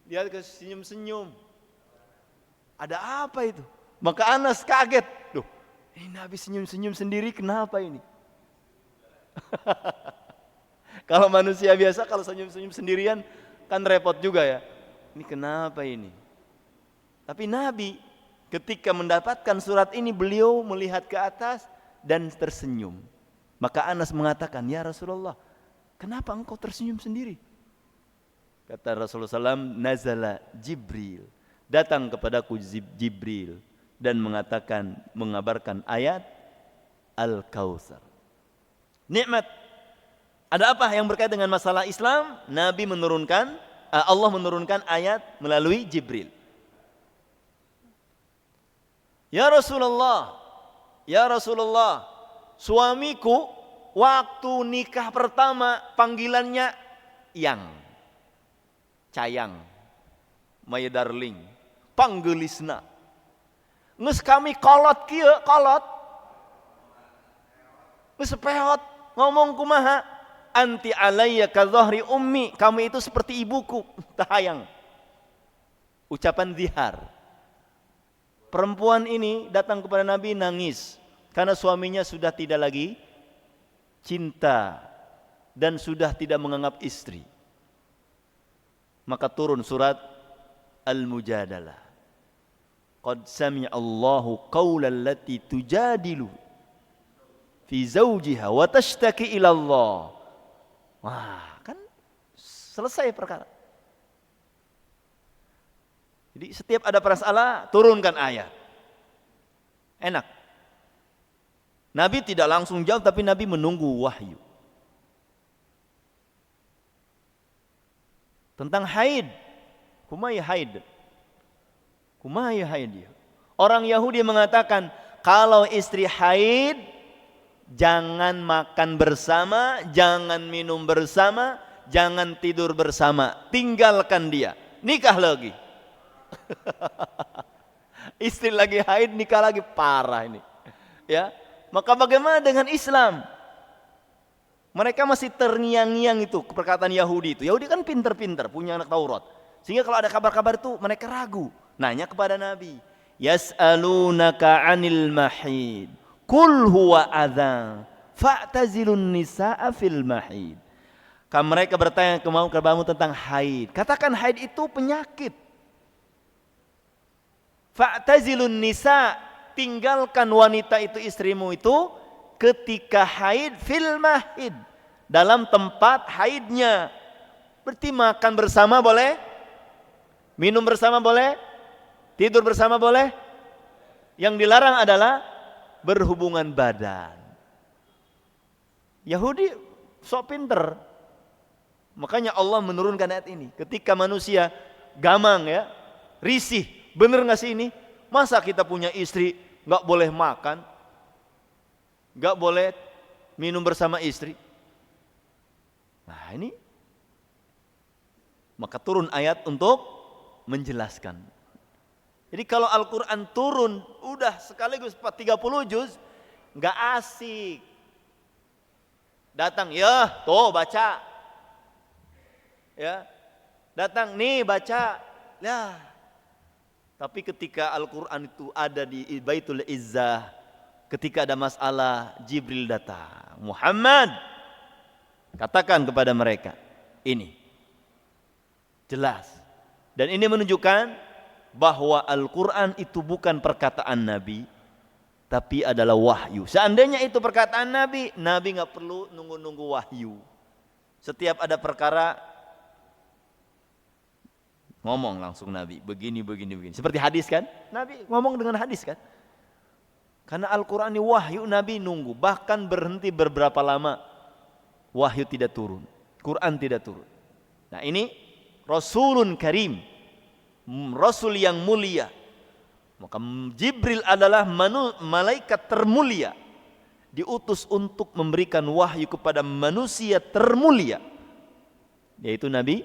Lihat ke senyum-senyum. Ada apa itu? Maka Anas kaget. Loh, ini Nabi senyum-senyum sendiri, kenapa ini? Kalau manusia biasa kalau senyum-senyum sendirian kan repot juga ya. Ini kenapa ini? Tapi Nabi ketika mendapatkan surat ini beliau melihat ke atas dan tersenyum. Maka Anas mengatakan, ya Rasulullah, kenapa engkau tersenyum sendiri? Kata Rasulullah SAW, nazala Jibril, datang kepadaku Jibril dan mengatakan, mengabarkan ayat Al-Kautsar. Nikmat. Ada apa yang berkaitan dengan masalah Islam? Nabi menurunkan, Allah menurunkan ayat melalui Jibril. Ya Rasulullah, suamiku waktu nikah pertama panggilannya yang, cayang, my darling, panggelisna. Nges kami kolot kieu, kolot. Nges peot ngomong kumaha, anti alayya ka dhahri ummi, kamu itu seperti ibuku. Tahayang. Ucapan zihar. Perempuan ini datang kepada Nabi nangis karena suaminya sudah tidak lagi cinta dan sudah tidak menganggap istri. Maka turun surat Al-Mujadalah. Qad sami'a Allahu qaulal lati tujadilu fi zawjiha wa tashtaki ila Allah. Wah, kan selesai perkara. Jadi setiap ada masalah turunkan ayat. Enak. Nabi tidak langsung jawab, tapi Nabi menunggu wahyu. Tentang haid. Kumaya haid. Orang Yahudi mengatakan, kalau istri haid, jangan makan bersama, jangan minum bersama, jangan tidur bersama. Tinggalkan dia. Nikah lagi. Istri lagi haid, nikah lagi, parah ini. Ya. Maka bagaimana dengan Islam? Mereka masih terngiang-ngiang itu perkataan Yahudi itu. Yahudi kan pinter-pinter, punya anak Taurat. Sehingga kalau ada kabar-kabar itu mereka ragu. Nanya kepada Nabi, yas'alunaka 'anil mahid, qul huwa adza, fa'tazilun nisaa fil mahid. Mereka bertanya kepadamu tentang haid. Katakan haid itu penyakit. Fa'tazilun nisa, tinggalkan wanita itu, istrimu itu ketika haid fil mahid, dalam tempat haidnya. Berarti makan bersama boleh, minum bersama boleh, tidur bersama boleh. Yang dilarang adalah berhubungan badan. Yahudi sok pinter. Makanya Allah menurunkan ayat ini. Ketika manusia gamang ya, risih, bener gak sih ini? Masa kita punya istri gak boleh makan, gak boleh minum bersama istri? Nah ini, maka turun ayat untuk menjelaskan. Jadi kalau Al-Quran turun udah sekaligus 30 juz, gak asik. Datang, ya tuh baca, ya datang nih baca, ya. Tapi ketika Al-Quran itu ada di Baitul Izzah, ketika ada masalah, Jibril datang. Muhammad, Katakan kepada mereka, ini jelas. Dan ini menunjukkan bahwa Al-Quran itu bukan perkataan Nabi, tapi adalah wahyu. Seandainya itu perkataan Nabi, Nabi nggak perlu nunggu-nunggu wahyu. Setiap ada perkara, ngomong langsung Nabi, begini. Seperti hadis kan? Nabi ngomong dengan hadis kan? Karena Al-Quran ini wahyu, Nabi nunggu. Bahkan berhenti beberapa lama, wahyu tidak turun, Quran tidak turun. Nah ini Rasulun Karim, Rasul yang mulia. Maka Jibril adalah malaikat termulia, diutus untuk memberikan wahyu kepada manusia termulia, yaitu Nabi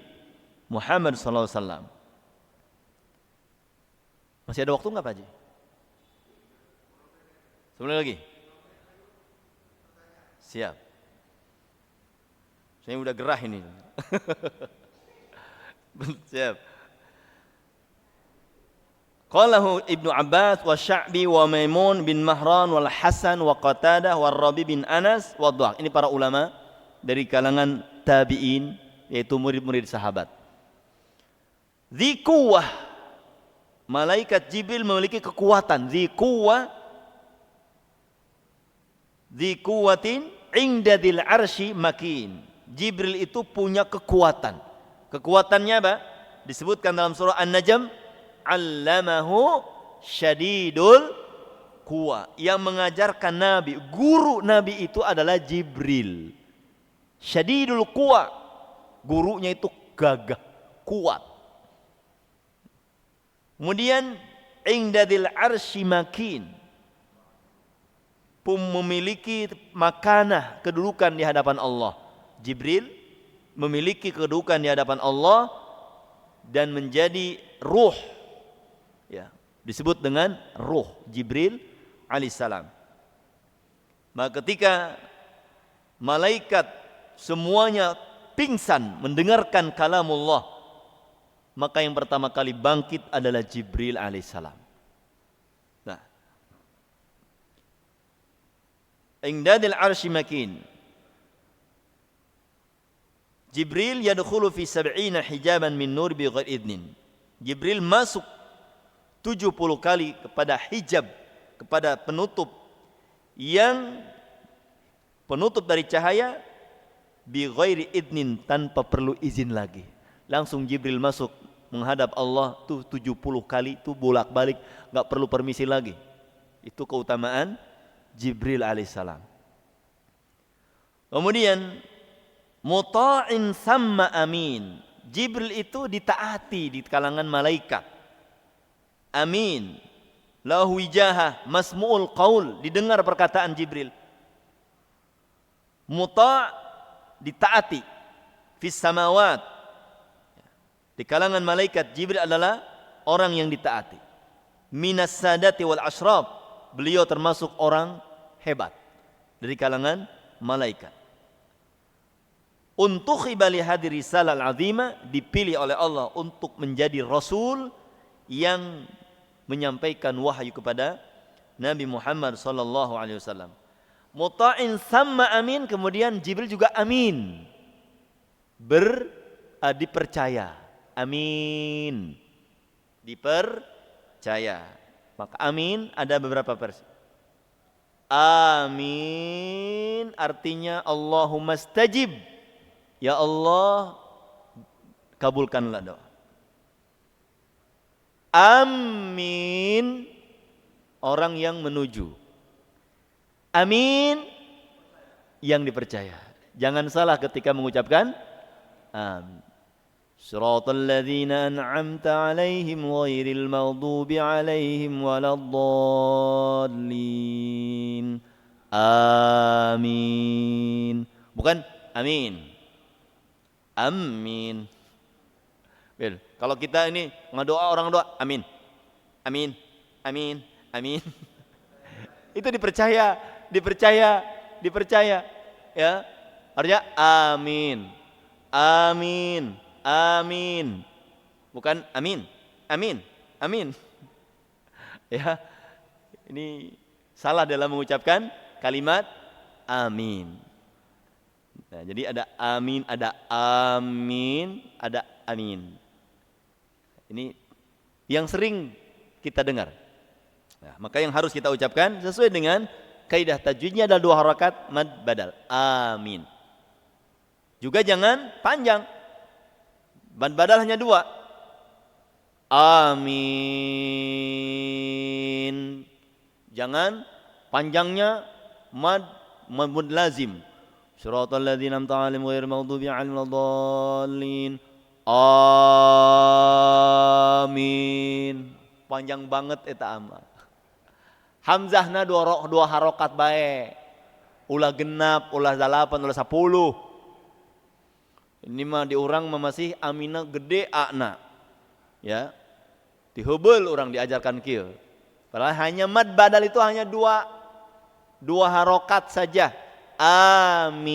Muhammad SAW. Masih ada waktu nggak Pak Haji? Sebelum lagi? Siap. Saya udah gerah ini. Siap. Qalahu Ibnu Abbas wa Sya'bi wa Maimun bin Mahran wal Hasan wa Qatadah wa Rabi bin Anas wa Dhaq. Ini para ulama dari kalangan tabi'in, yaitu murid-murid sahabat. Dzi quwwah, malaikat Jibril memiliki kekuatan. Dzi quwwatin inda dzil arsy makin. Jibril itu punya kekuatan. Kekuatannya apa? Disebutkan dalam surah An-Najm, allamahu syadidul quwa. Yang mengajarkan Nabi, guru Nabi itu adalah Jibril. Syadidul quwa, gurunya itu gagah, kuat. Kemudian indadil arsy makin, memiliki makanah, kedudukan di hadapan Allah. Jibril memiliki kedudukan di hadapan Allah dan menjadi ruh, ya, disebut dengan ruh Jibril alaihissalam. Maka ketika malaikat semuanya pingsan mendengarkan kalamullah, maka yang pertama kali bangkit adalah Jibril alaihissalam. Nah, indadil arsy makin, Jibril yadkhulu fi 70 hijaban min nur bi ghairi idnin. Jibril masuk 70 kali kepada hijab, kepada penutup dari cahaya, bi ghairi idnin, tanpa perlu izin lagi. Langsung Jibril masuk menghadap Allah tuh 70 kali, tuh bolak-balik, enggak perlu permisi lagi. Itu keutamaan Jibril alaihissalam. Kemudian muta'in thamma amin. Jibril itu ditaati di kalangan malaikat. Amin. Lahu wijahah, masmu'ul qaul, didengar perkataan Jibril. Muta' ditaati. Fis samawat. Di kalangan malaikat, Jibril adalah orang yang ditaati. Minas sadati wal ashraf, beliau termasuk orang hebat dari kalangan malaikat. Untuk ibali hadir risalah al-azimah, dipilih oleh Allah untuk menjadi rasul yang menyampaikan wahyu kepada Nabi Muhammad sallallahu alaihi wasallam. Muta'in thamma amin, kemudian Jibril juga amin. Dipercaya. Amin. Dipercaya. Maka amin ada beberapa versi. Amin artinya Allahumma stajib. Ya Allah, kabulkanlah doa. Amin, orang yang menuju. Amin, yang dipercaya. Jangan salah ketika mengucapkan amin. Shiratal ladzina an'amta 'alaihim ghairil maghdubi 'alaihim waladdallin. Amin. Bukan amin. Amin. Kalau kita ini ngedoa, orang doa amin. Amin. Amin. Amin. Itu dipercaya. Ya. Artinya amin. Amin. Amin. Bukan amin. Amin. Amin. Ya. Ini salah dalam mengucapkan kalimat amin. Nah, jadi ada amin, ada amin, ada amin. Ini yang sering kita dengar. Nah, maka yang harus kita ucapkan sesuai dengan kaidah tajwidnya ada 2 harakat mad badal. Amin. Juga jangan panjang. Mad badal hanya 2. Amin. Jangan panjangnya mad lazim. Shiratal ladzina an'amta 'alaihim ghairil maghdubi 'alaihim waladdallin. Amin. Panjang banget eta ama. Hamzahna 2 harokat bae. Ulah genap, ulah 8, ulah 10. Ini mah diurang mah masih amina gede akna. Ya. Dihubul orang diajarkan kieu. Padahal hanya mad badal itu hanya 2 harokat saja. Amin.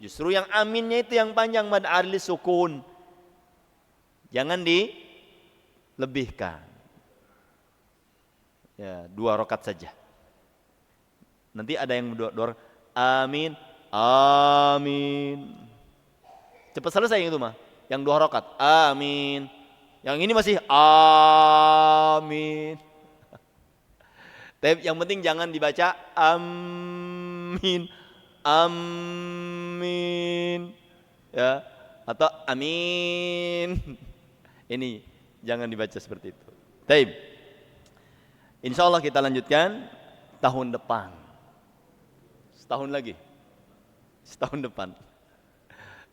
Justru yang aminnya itu yang panjang, mad arli sukun. Jangan dilebihkan. Ya, 2 harokat saja. Nanti ada yang 2 amin, amin. Cepat selesai yang itu mah. Yang 2 harokat, amin. Yang ini masih amin. Tapi yang penting jangan dibaca amin, amin, ya, atau amin. Ini jangan dibaca seperti itu. Taib. Insya Allah kita lanjutkan tahun depan. Setahun lagi. Setahun depan.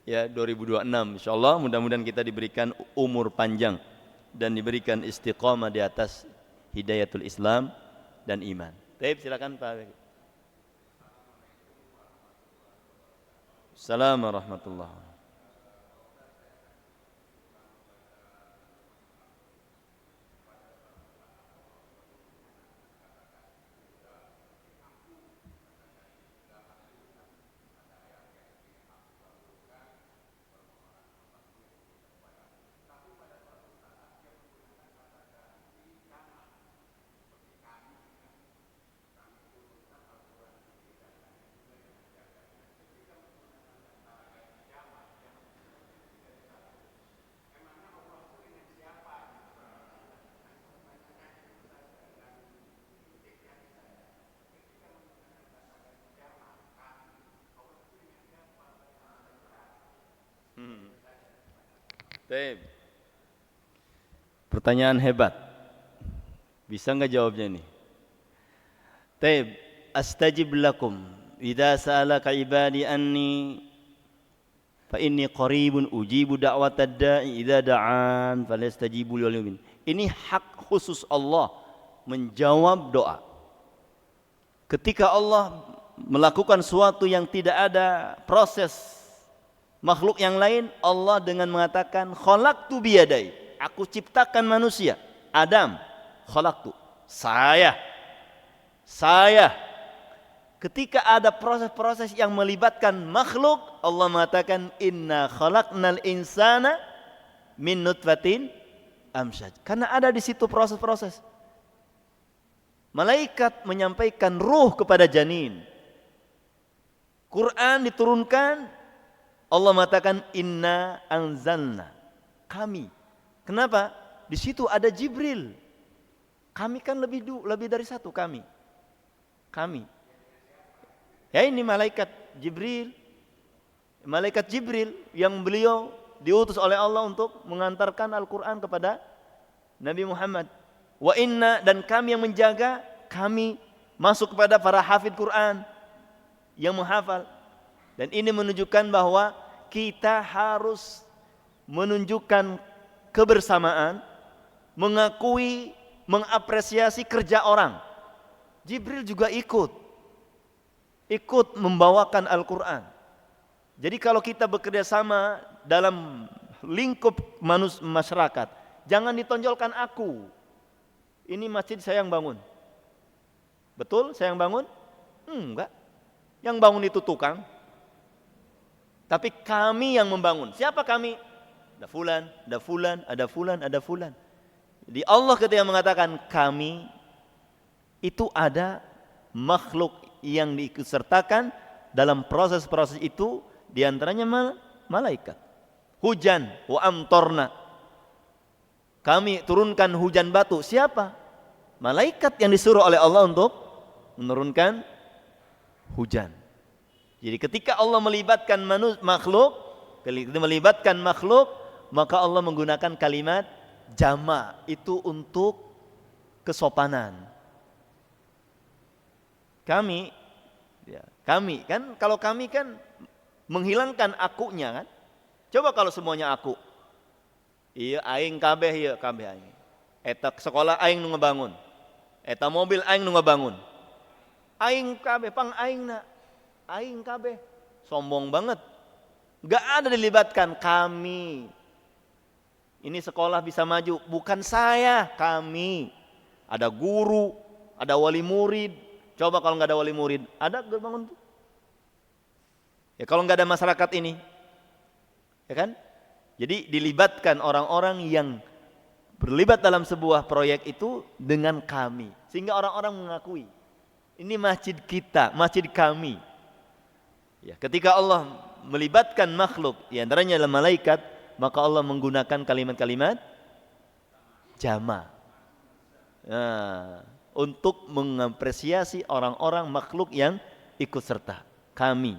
Ya, 2026 insya Allah. Mudah-mudahan kita diberikan umur panjang dan diberikan istiqamah di atas hidayatul Islam dan iman. Baik, silakan Pak. Assalamualaikum warahmatullahi wabarakatuh. Baik. Pertanyaan hebat. Bisa enggak jawabnya ini? Taib, astajib lakum idza sa'alaka ibadi anni fa inni qaribun ujibu da'watad da'i idza da'an falyastajibu li. Ini hak khusus Allah menjawab doa. Ketika Allah melakukan suatu yang tidak ada proses makhluk yang lain, Allah dengan mengatakan khalaqtu biyadai, aku ciptakan manusia, Adam, khalaqtu, saya. Ketika ada proses-proses yang melibatkan makhluk, Allah mengatakan inna khalaqnal insana min nutfatin amsyaj. Karena ada di situ proses-proses. Malaikat menyampaikan ruh kepada janin. Quran diturunkan, Allah mengatakan inna anzalna, kami. Kenapa? Di situ ada Jibril. Kami kan lebih dari satu kami. Ya ini malaikat Jibril. Malaikat Jibril yang beliau diutus oleh Allah untuk mengantarkan Al-Quran kepada Nabi Muhammad. Wa inna, dan kami yang menjaga, kami masuk kepada para hafid Quran yang menghafal. Dan ini menunjukkan bahwa kita harus menunjukkan kebersamaan, mengakui, mengapresiasi kerja orang. Jibril juga ikut membawakan Al-Quran. Jadi kalau kita bekerja sama dalam lingkup masyarakat, jangan ditonjolkan aku. Ini masjid saya yang bangun. Betul saya yang bangun? Enggak. Yang bangun itu tukang. Tapi kami yang membangun. Siapa kami? Ada fulan, ada fulan. Jadi Allah ketika mengatakan kami, itu ada makhluk yang diikutsertakan dalam proses-proses itu diantaranya malaikat. Hujan, wa amtorna. Kami turunkan hujan batu. Siapa? Malaikat yang disuruh oleh Allah untuk menurunkan hujan. Jadi ketika Allah melibatkan makhluk, maka Allah menggunakan kalimat jama' itu untuk kesopanan. Kami kan, kalau kami kan menghilangkan akunya kan. Coba kalau semuanya aku. Iya aing kabeh ieu kabeh aing. Eta sekolah aing nu ngebangun. Eta mobil aing nu ngebangun. Aing kabeh pang aingna. Aing kabeh. Sombong banget. Enggak ada dilibatkan kami. Ini sekolah bisa maju bukan saya, kami. Ada guru, ada wali murid. Coba kalau enggak ada wali murid, ada bangun tuh. Ya kalau enggak ada masyarakat ini. Ya kan? Jadi dilibatkan orang-orang yang berlibat dalam sebuah proyek itu dengan kami. Sehingga orang-orang mengakui, ini masjid kita, masjid kami. Ya, ketika Allah melibatkan makhluk, di antaranya adalah malaikat, maka Allah menggunakan kalimat-kalimat jama'. Nah, untuk mengapresiasi orang-orang makhluk yang ikut serta. Kami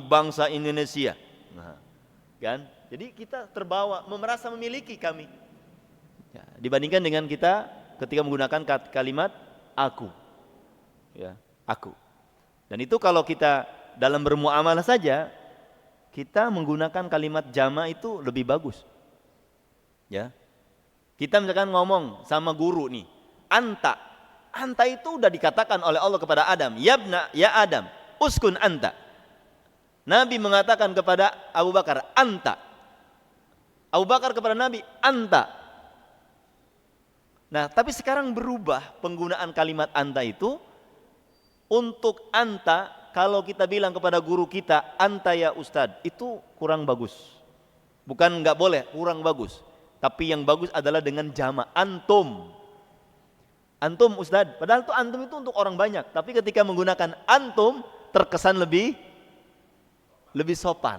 bangsa Indonesia. Nah, kan? Jadi kita terbawa, merasa memiliki kami. Ya, dibandingkan dengan kita ketika menggunakan kalimat aku. Ya, aku. Dan itu kalau kita dalam bermuamalah saja, kita menggunakan kalimat jama itu lebih bagus. Ya. Kita misalkan ngomong sama guru nih, anta. Anta itu udah dikatakan oleh Allah kepada Adam, yabna ya Adam, uskun anta. Nabi mengatakan kepada Abu Bakar, anta. Abu Bakar kepada Nabi, anta. Nah, tapi sekarang berubah penggunaan kalimat anta itu untuk anta. Kalau kita bilang kepada guru kita, anta ya Ustadz, itu kurang bagus. Bukan enggak boleh, kurang bagus. Tapi yang bagus adalah dengan jama', antum. Antum Ustadz, padahal itu antum itu untuk orang banyak. Tapi ketika menggunakan antum, terkesan lebih sopan.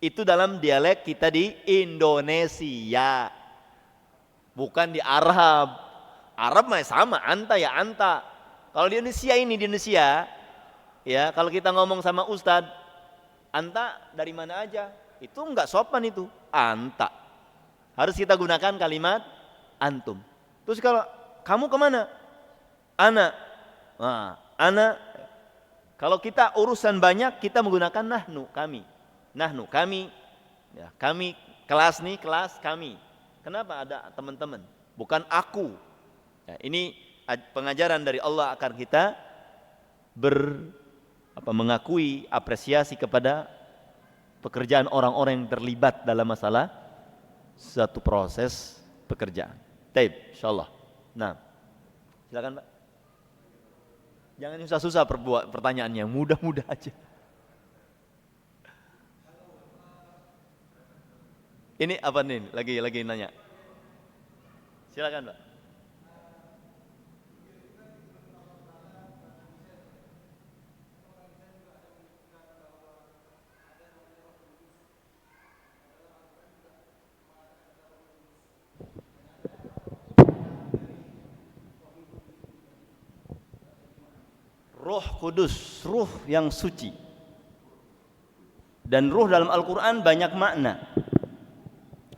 Itu dalam dialek kita di Indonesia. Bukan di Arab. Arab mah sama, anta ya anta. Kalau di Indonesia, ya kalau kita ngomong sama Ustadz, anta dari mana aja? Itu enggak sopan itu, anta. Harus kita gunakan kalimat antum. Terus kalau kamu kemana? Ana. Nah, ana. Kalau kita urusan banyak, kita menggunakan nahnu, kami. Nahnu, kami. Ya, kami, kelas nih, kelas kami. Kenapa ada teman-teman? Bukan aku. Ya, ini pengajaran dari Allah agar kita mengakui apresiasi kepada pekerjaan orang-orang yang terlibat dalam masalah satu proses pekerjaan. Taib, insyaallah. Nah, silakan Pak. Jangan susah-susah pertanyaannya, mudah-mudah aja. Ini apa nih? Lagi nanya. Silakan Pak. Ruh Kudus, ruh yang suci. Dan ruh dalam Al-Quran banyak makna.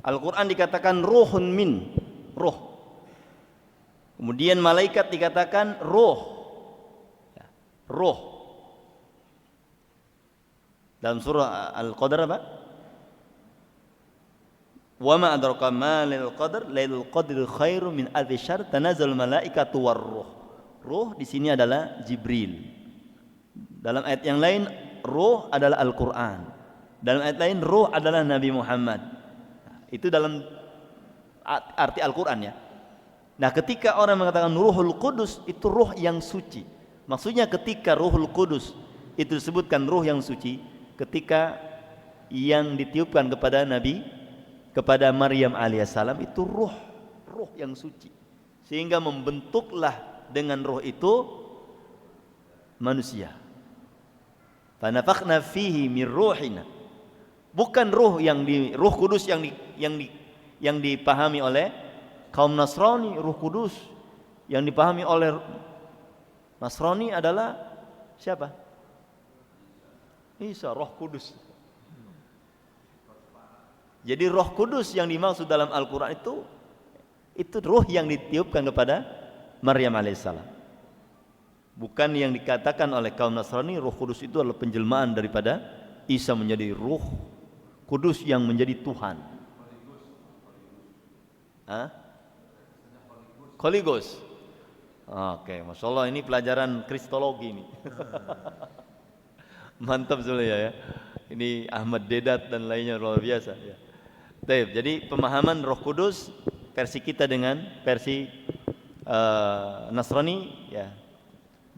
Al-Quran dikatakan ruhun min, ruh. Kemudian malaikat dikatakan ruh. Ruh. Dalam surah Al-Qadr apa? Wa ma adraka ma lailul qadr, lailul qadri khairum min alfi syahr, tanazzalul malaikatu war ruh. Ruh di sini adalah Jibril. Dalam ayat yang lain ruh adalah Al-Quran. Dalam ayat lain ruh adalah Nabi Muhammad. Itu dalam arti Al-Quran ya. Nah, ketika orang mengatakan Ruhul Qudus, itu ruh yang suci. Maksudnya ketika Ruhul Qudus itu disebutkan ruh yang suci, ketika yang ditiupkan kepada Nabi, kepada Maryam alaihissalam, itu ruh yang suci. Sehingga membentuklah dengan roh itu manusia. Fa nafakhna fihi min ruhina. Bukan Ruh Kudus yang dipahami oleh kaum Nasrani. Ruh Kudus yang dipahami oleh Nasrani adalah siapa? Isa, Roh Kudus. Jadi Roh Kudus yang dimaksud dalam Al-Quran itu ruh yang ditiupkan kepada Maryam alaihissalam. Bukan yang dikatakan oleh kaum Nasrani, Roh Kudus itu adalah penjelmaan daripada Isa menjadi Ruh Kudus yang menjadi Tuhan. Holy Ghost. Oke, Masya Allah, ini pelajaran Kristologi ini. Mantap ya. Ini Ahmad Dedat dan lainnya luar biasa ya. Jadi pemahaman Roh Kudus versi kita dengan versi Nasrani ya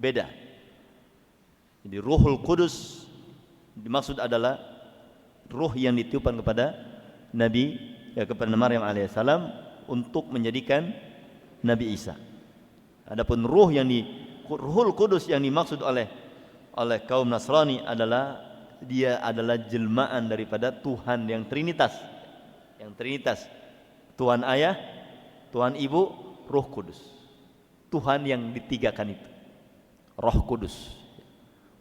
beda. Jadi Ruhul Kudus dimaksud adalah ruh yang ditiupkan kepada Nabi kepada Maryam alaihissalam untuk menjadikan Nabi Isa. Adapun Ruhul Kudus yang dimaksud oleh kaum Nasrani adalah dia adalah jelmaan daripada Tuhan yang Trinitas. Yang Trinitas. Tuhan Ayah, Tuhan Ibu, Roh Kudus. Tuhan yang ditigakan itu. Roh Kudus.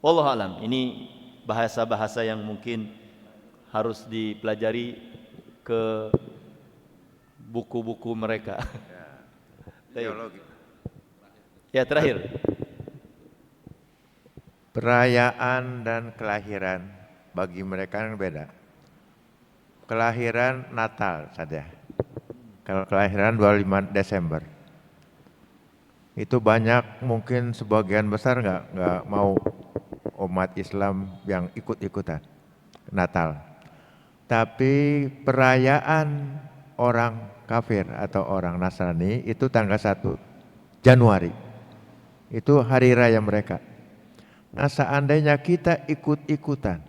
Wallahu alam. Ini bahasa-bahasa yang mungkin harus dipelajari ke buku-buku mereka. Teologi. Ya, terakhir. Perayaan dan kelahiran bagi mereka kan beda. Kelahiran Natal saja. Kalau kelahiran 25 Desember. Itu banyak, mungkin sebagian besar nggak mau umat Islam yang ikut-ikutan Natal. Tapi perayaan orang kafir atau orang Nasrani itu tanggal 1 Januari. Itu hari raya mereka. Nah, seandainya kita ikut-ikutan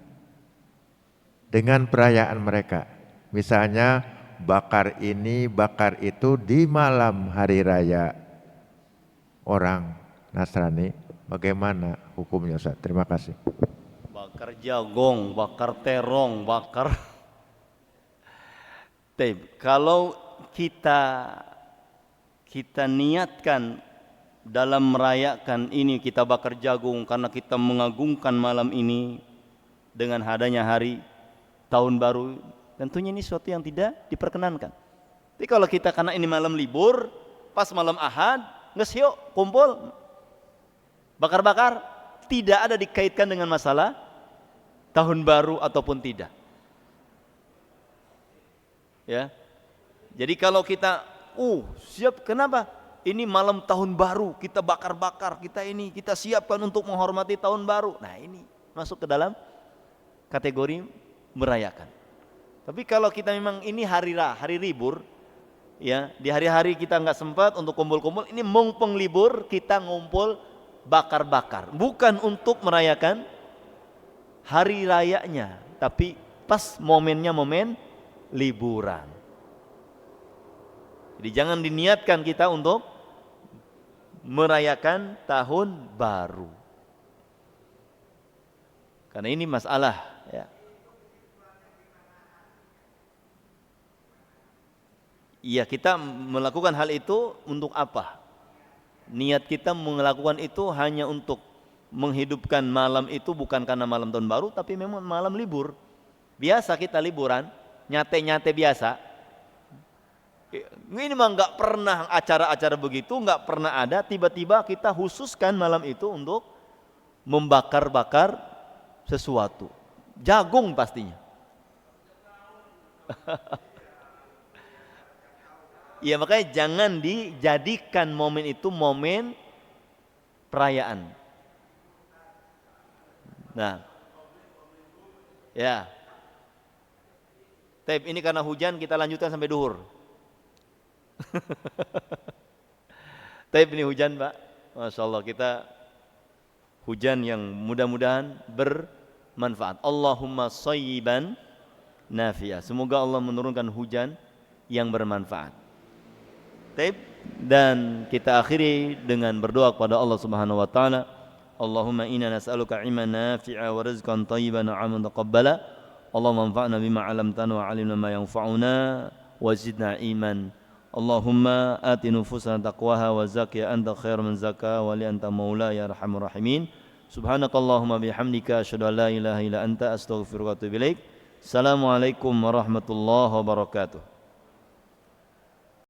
dengan perayaan mereka, misalnya bakar ini, bakar itu di malam hari raya orang Nasrani, bagaimana hukumnya Ustaz? Terima kasih. Bakar jagung, bakar terong, bakar. Kalau kita niatkan dalam merayakan ini, kita bakar jagung karena kita mengagungkan malam ini dengan adanya hari tahun baru, tentunya ini sesuatu yang tidak diperkenankan. Tapi kalau kita karena ini malam libur, pas malam Ahad, ngesio kumpul bakar-bakar, tidak ada dikaitkan dengan masalah tahun baru ataupun tidak. Ya. Jadi kalau kita siap, kenapa? Ini malam tahun baru, kita bakar-bakar, kita siapkan untuk menghormati tahun baru. Nah, ini masuk ke dalam kategori merayakan. Tapi kalau kita memang ini hari libur, ya, di hari-hari kita nggak sempat untuk kumpul-kumpul, ini mumpung libur kita ngumpul bakar-bakar, bukan untuk merayakan hari rayanya, tapi pas momennya momen liburan. Jadi jangan diniatkan kita untuk merayakan tahun baru. Karena ini masalah, ya. Iya, kita melakukan hal itu untuk apa? Niat kita melakukan itu hanya untuk menghidupkan malam itu, bukan karena malam tahun baru, tapi memang malam libur. Biasa kita liburan, nyate-nyate biasa. Ini mah nggak pernah acara-acara begitu, nggak pernah ada. Tiba-tiba kita khususkan malam itu untuk membakar-bakar sesuatu. Jagung pastinya. Ya, makanya jangan dijadikan momen itu momen perayaan. Nah, ya. Tapi ini karena hujan, kita lanjutkan sampai duhur. Tapi ini hujan, Pak. Masya Allah, kita hujan yang mudah-mudahan bermanfaat. Allahumma shayyiban nafi'ah. Semoga Allah menurunkan hujan yang bermanfaat. Dan kita akhiri dengan berdoa kepada Allah Subhanahu wa taala. Allahumma inna nas'aluka ilman nafi'a wa rizqan thayyiban wa 'amalan taqabbala. Allahumma anfa'na bima 'allamtana wa 'allimna ma yanfa'una wa zidna iman. Allahumma ati nufusana taqwaha wa zakkiha anta khairu man zakkaha wa li anta maula ya arhamar rahimin. Subhanakallahumma bihamdika asyhadu an la ilaha illa anta astaghfiruka wa atubu ilaik. Assalamualaikum warahmatullahi wabarakatuh.